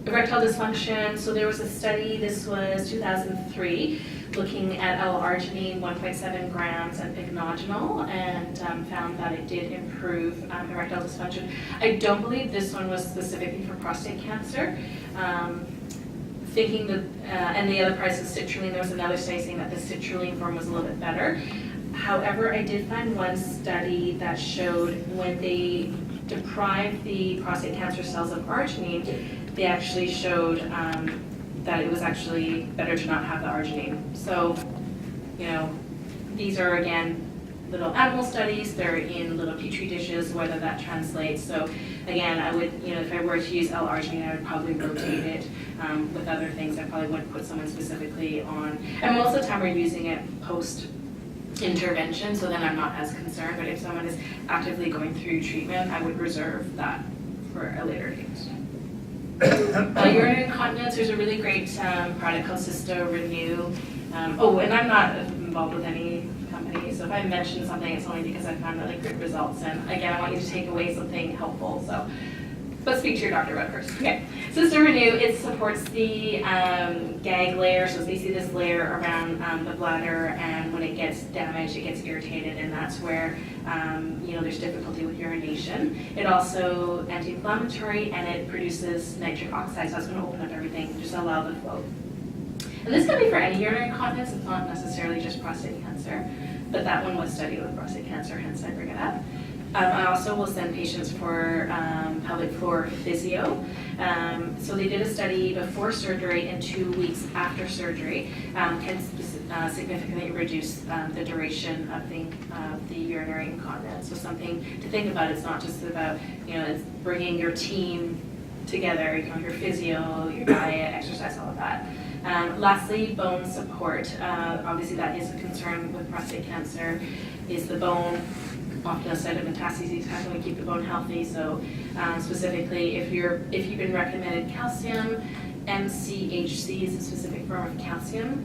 Erectile dysfunction, so there was a study, this was 2003, looking at L-arginine, 1.7 grams and pycnogenol, and found that it did improve erectile dysfunction. I don't believe this one was specifically for prostate cancer. Thinking that, and the other part is the citrulline, there was another study saying that the citrulline form was a little bit better. However, I did find one study that showed when they deprived the prostate cancer cells of arginine, they actually showed that it was actually better to not have the arginine. So, these are again little animal studies, they're in little petri dishes, whether that translates. So again, I would, if I were to use L-arginine, I would probably rotate it with other things. I probably wouldn't put someone specifically on, and most of the time we're using it post intervention, so then I'm not as concerned, but if someone is actively going through treatment, I would reserve that for a later date. Urinary incontinence, there's a really great product called Cysto Renew. And I'm not involved with any company, so if I mention something, it's only because I found really good results, and again, I want you to take away something helpful, so. But speak to your doctor about it first. Okay. Cysto Renew, it supports the gag layer, so they see this layer around the bladder, and when it gets damaged, it gets irritated, and that's where there's difficulty with urination. It also anti-inflammatory, and it produces nitric oxide, so it's going to open up everything, just allow the flow. And this can be for any urinary incontinence. It's not necessarily just prostate cancer, but that one was studied with prostate cancer, hence I bring it up. I also will send patients for pelvic floor physio. So they did a study before surgery and 2 weeks after surgery can significantly reduce the duration of the urinary incontinence. So something to think about. It's not just about, it's bringing your team together, your physio, your diet, exercise, all of that. Lastly, bone support. Obviously that is a concern with prostate cancer, is the bone often a site of metastases. How can we keep the bone healthy? So specifically, if you've been recommended calcium, MCHC is a specific form of calcium.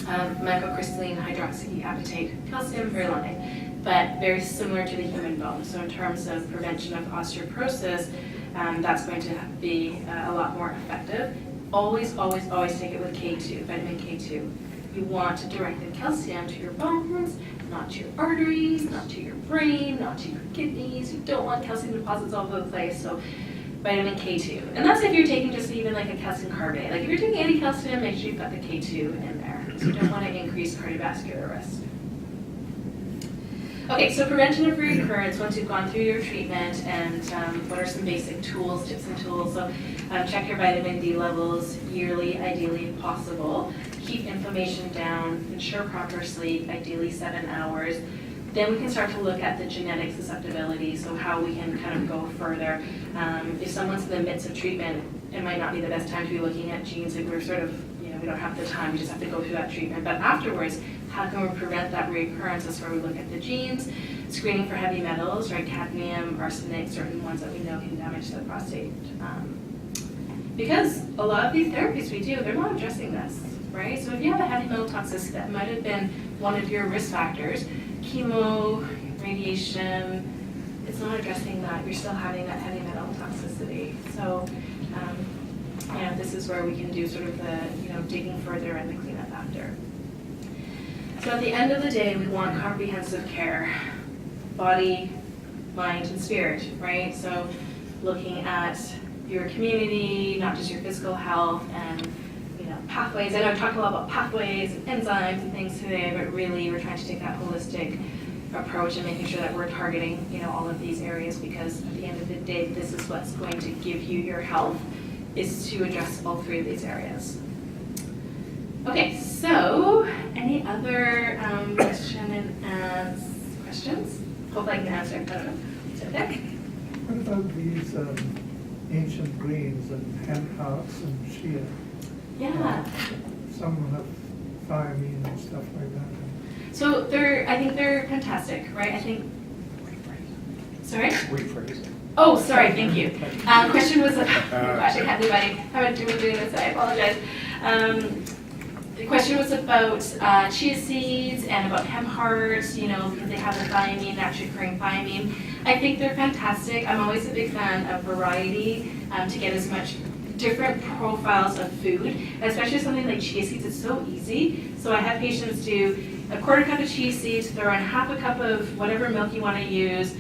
Methylcrystalline hydroxyapatite calcium, very long name, but very similar to the human bone. So in terms of prevention of osteoporosis, that's going to be a lot more effective. Always, always, always take it with K2, vitamin K2. You want to direct the calcium to your bones, not to your arteries, not to your brain, not to your kidneys. You don't want calcium deposits all over the place, so vitamin K2. And that's if you're taking just even like a calcium carbonate. Like if you're taking anti-calcium, make sure you've got the K2 in there. So you don't want to increase cardiovascular risk. Okay, so prevention of recurrence once you've gone through your treatment, and what are some basic tools, tips and tools. So check your vitamin D levels yearly, ideally if possible. Keep inflammation down, ensure proper sleep, ideally 7 hours. Then we can start to look at the genetic susceptibility, so how we can kind of go further. If someone's in the midst of treatment, it might not be the best time to be looking at genes. If we're sort of, we don't have the time, we just have to go through that treatment. But afterwards, how can we prevent that recurrence? That's where we look at the genes, screening for heavy metals, right? Cadmium, arsenic, certain ones that we know can damage the prostate. Because a lot of these therapies we do, they're not addressing this, right? So if you have a heavy metal toxicity, that might have been one of your risk factors. Chemo, radiation, it's not addressing that. You're still having that heavy metal toxicity. So, this is where we can do sort of the, digging further and the cleanup after. So at the end of the day, we want comprehensive care, body, mind, and spirit, right? So looking at your community, not just your physical health, and pathways. I know I talked a lot about pathways and enzymes and things today, but really we're trying to take that holistic approach and making sure that we're targeting all of these areas, because at the end of the day, this is what's going to give you your health, is to address all three of these areas. Okay, so any other questions? Hope I can answer. I don't know. Is that okay? What about these ancient greens and hemp hearts and chia? Yeah. Some have thiamine and stuff like that. So I think they're fantastic, right? I think. Sorry? Rephrase it. Oh, sorry, thank you. Question was, oh gosh, I can't believe I haven't been doing this, I apologize. The question was about chia seeds and about hemp hearts, because they have the thiamine, naturally occurring thiamine. I think they're fantastic. I'm always a big fan of variety to get as much different profiles of food, especially something like chia seeds. It's so easy. So I have patients do a quarter cup of chia seeds, throw in half a cup of whatever milk you want to use,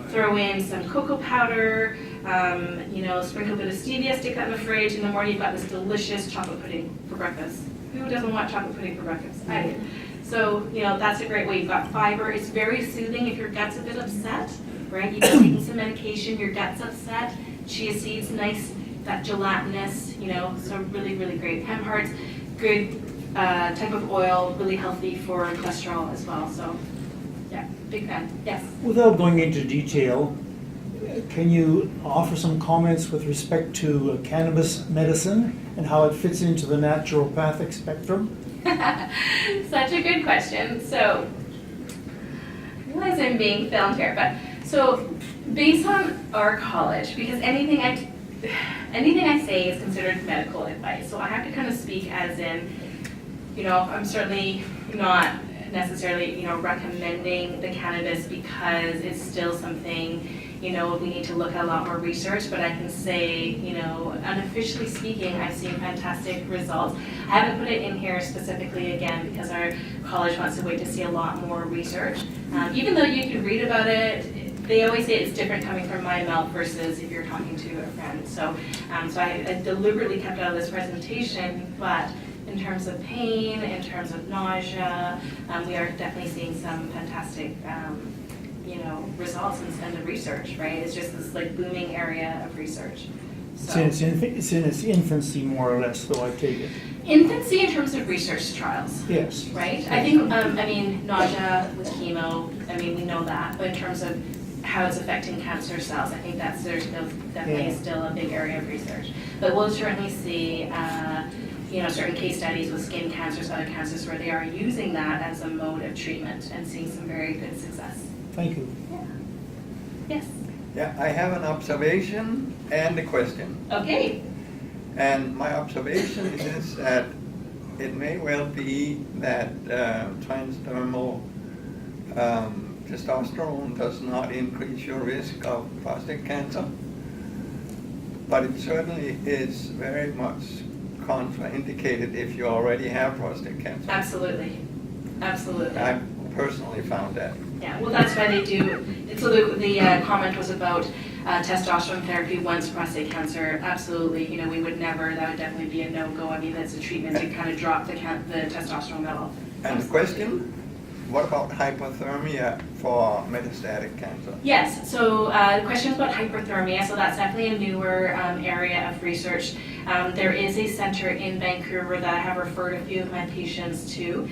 throw in some cocoa powder, sprinkle a bit of stevia, stick that in the fridge. In the morning, you've got this delicious chocolate pudding for breakfast. Who doesn't want chocolate pudding for breakfast? I do. So, that's a great way. You've got fiber. It's very soothing if your gut's a bit upset, right? You've been taking some medication, your gut's upset. Chia seeds, nice, that gelatinous, so really, really great. Hemp hearts, good type of oil, really healthy for cholesterol as well. So, yeah, big fan. Yes? Without going into detail, can you offer some comments with respect to cannabis medicine and how it fits into the naturopathic spectrum? Such a good question. So, I realize I'm being filmed here, but so based on our college, because anything I say is considered medical advice, so I have to kind of speak as in, I'm certainly not necessarily, recommending the cannabis, because it's still something, we need to look at a lot more research, but I can say, unofficially speaking, I've seen fantastic results. I haven't put it in here specifically, again, because our college wants to wait to see a lot more research. Even though you can read about it, they always say it's different coming from my mouth versus if you're talking to a friend. So, I deliberately kept out of this presentation, but in terms of pain, in terms of nausea, we are definitely seeing some fantastic, results in the research, right? It's just this booming area of research. So, It's in its infancy, more or less, though, I take it. infancy in terms of research trials. Yes. Right? I think, nausea with chemo, we know that, but in terms of how it's affecting cancer cells, I think there's definitely still a big area of research. But we'll certainly see, certain case studies with skin cancers, other cancers, where they are using that as a mode of treatment and seeing some very good success. Thank you. Yeah. Yes. Yeah, I have an observation and a question. Okay. And my observation is that it may well be that transdermal testosterone does not increase your risk of prostate cancer, but it certainly is very much contraindicated if you already have prostate cancer. Absolutely. Absolutely. I personally found that. Yeah, well, that's why they do. So the comment was about testosterone therapy once prostate cancer. Absolutely, we would never. That would definitely be a no-go. That's a treatment to kind of drop the testosterone level. And the question, what about hypothermia for metastatic cancer? Yes. So the question is about hyperthermia. So that's definitely a newer area of research. There is a center in Vancouver that I have referred a few of my patients to.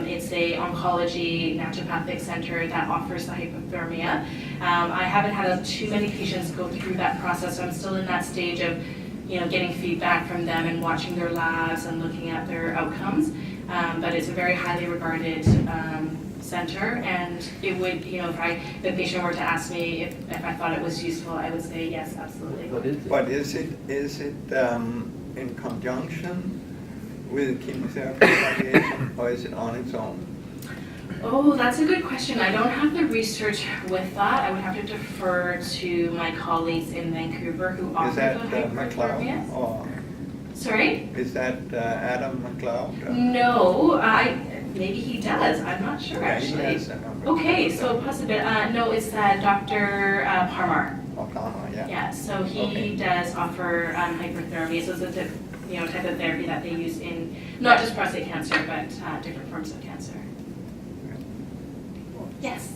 It's a oncology naturopathic center that offers the hypothermia. I haven't had too many patients go through that process, so I'm still in that stage of getting feedback from them and watching their labs and looking at their outcomes. But it's a very highly regarded center, and it would, if the patient were to ask me if I thought it was useful, I would say yes, absolutely. But is it in conjunction with chemotherapy radiation, or is it on its own? Oh, that's a good question. I don't have the research with that. I would have to defer to my colleagues in Vancouver who offer Is that the hypothermia. McLeod, or Sorry? is that Adam McLeod? No, maybe he does. I'm not sure Yeah, he actually. has that number. Okay, so possibly, no, it's Dr. Parmar. O'Connor, yeah. Yeah, so he Okay. does offer hyperthermia, so it's a type of therapy that they use in not just prostate cancer, but different forms of cancer. Yes.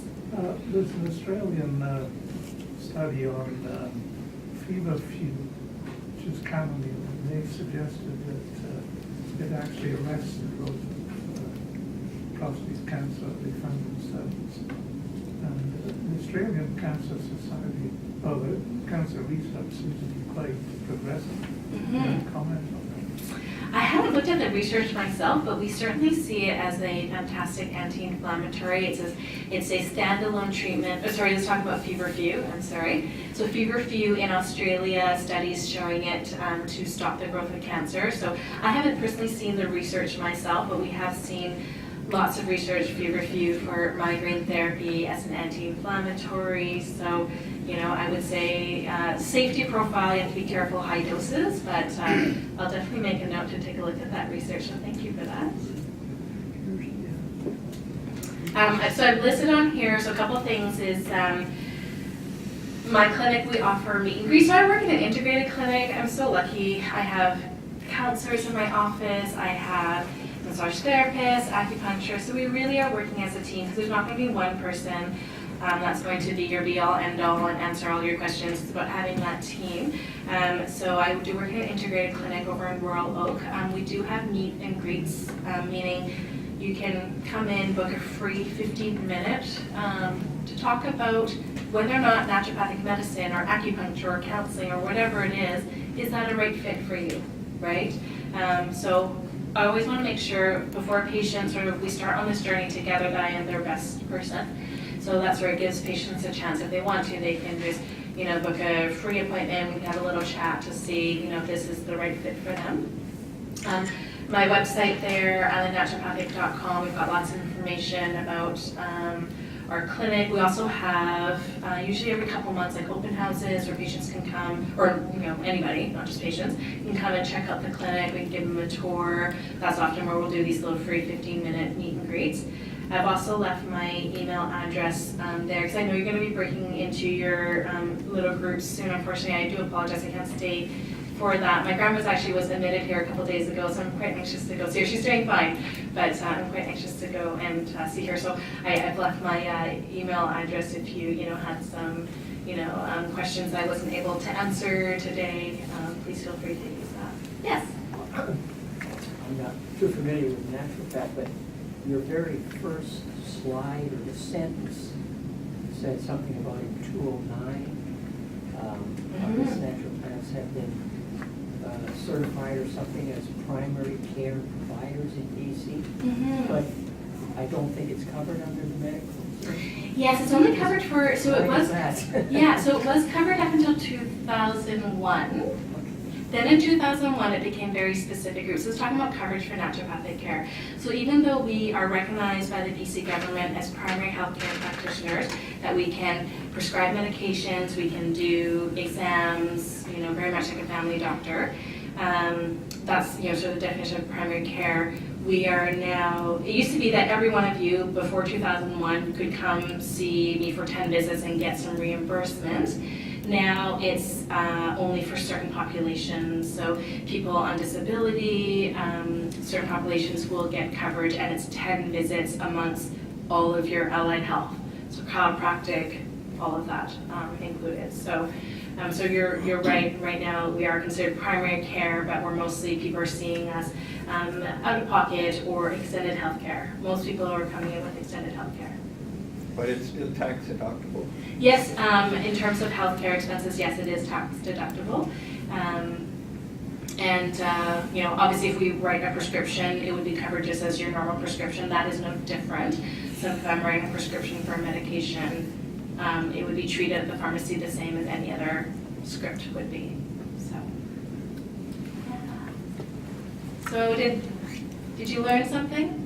There's an Australian study on feverfew, which is chamomile, and they've suggested that it actually arrests the growth of prostate cancer, they found in studies. And the Australian Cancer Society, or the cancer research seems to be quite progressive. Any comment on that? I haven't looked at the research myself, but we certainly see it as a fantastic anti-inflammatory. It's a standalone treatment. Oh, sorry, let's talk about feverfew. I'm sorry. So feverfew in Australia, studies showing it to stop the growth of cancer. So I haven't personally seen the research myself, but we have seen lots of research, feverfew for migraine therapy as an anti-inflammatory. So, I would say safety profile, you have to be careful, high doses, but I'll definitely make a note to take a look at that research, so thank you for that. So I've listed on here, so a couple things is my clinic, we offer meet and greet. So I work in an integrated clinic. I'm so lucky. I have counselors in my office. I have massage therapists, acupuncture. So we really are working as a team because there's not going to be one person that's going to be your be-all, end-all, and answer all your questions. It's about having that team. So I do work in an integrated clinic over in Royal Oak. We do have meet and greets, meaning you can come in, book a free 15-minute to talk about whether or not naturopathic medicine or acupuncture or counseling or whatever it is that a right fit for you, right? So I always want to make sure before a patient we start on this journey together that I am their best person. So that's where it gives patients a chance. If they want to, they can just book a free appointment. We can have a little chat to see if this is the right fit for them. My website there, islandnaturopathic.com, we've got lots of information about our clinic. We also have, usually every couple months, like open houses where patients can come, or anybody, not just patients, can come and check out the clinic. We can give them a tour. That's often where we'll do these little free 15-minute meet and greets. I've also left my email address there because I know you're going to be breaking into your little groups soon. Unfortunately, I do apologize. I can't stay for that. My grandma was admitted here a couple days ago, so I'm quite anxious to go see her. She's doing fine, but I'm quite anxious to go and see her. So I've left my email address if you had some questions I wasn't able to answer today. Please feel free to use that. Yes. I'm not too familiar with naturopath, but your very first slide or the sentence said something about in 209, this naturopaths have been certified or something as primary care providers in BC, but I don't think it's covered under the medical. Yes, it's only covered for, so it Why was, is that? yeah, so it was covered up until 2001. Then in 2001, it became very specific groups. So it's talking about coverage for naturopathic care. So even though we are recognized by the BC government as primary healthcare practitioners, that we can prescribe medications, we can do exams, very much like a family doctor. That's sort of the definition of primary care. We are now, it used to be that every one of you before 2001 could come see me for 10 visits and get some reimbursement. Now it's only for certain populations, so people on disability, certain populations will get coverage, and it's 10 visits amongst all of your allied health. So chiropractic, all of that included. So you're right. Right now we are considered primary care, but we're mostly people are seeing us out of pocket or extended health care. Most people are coming in with extended health care. But it's still tax deductible. Yes, in terms of healthcare expenses, yes, it is tax deductible. Obviously if we write a prescription, it would be covered just as your normal prescription. That is no different. So if I'm writing a prescription for a medication, it would be treated at the pharmacy the same as any other script would be. So did you learn something?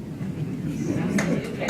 Okay.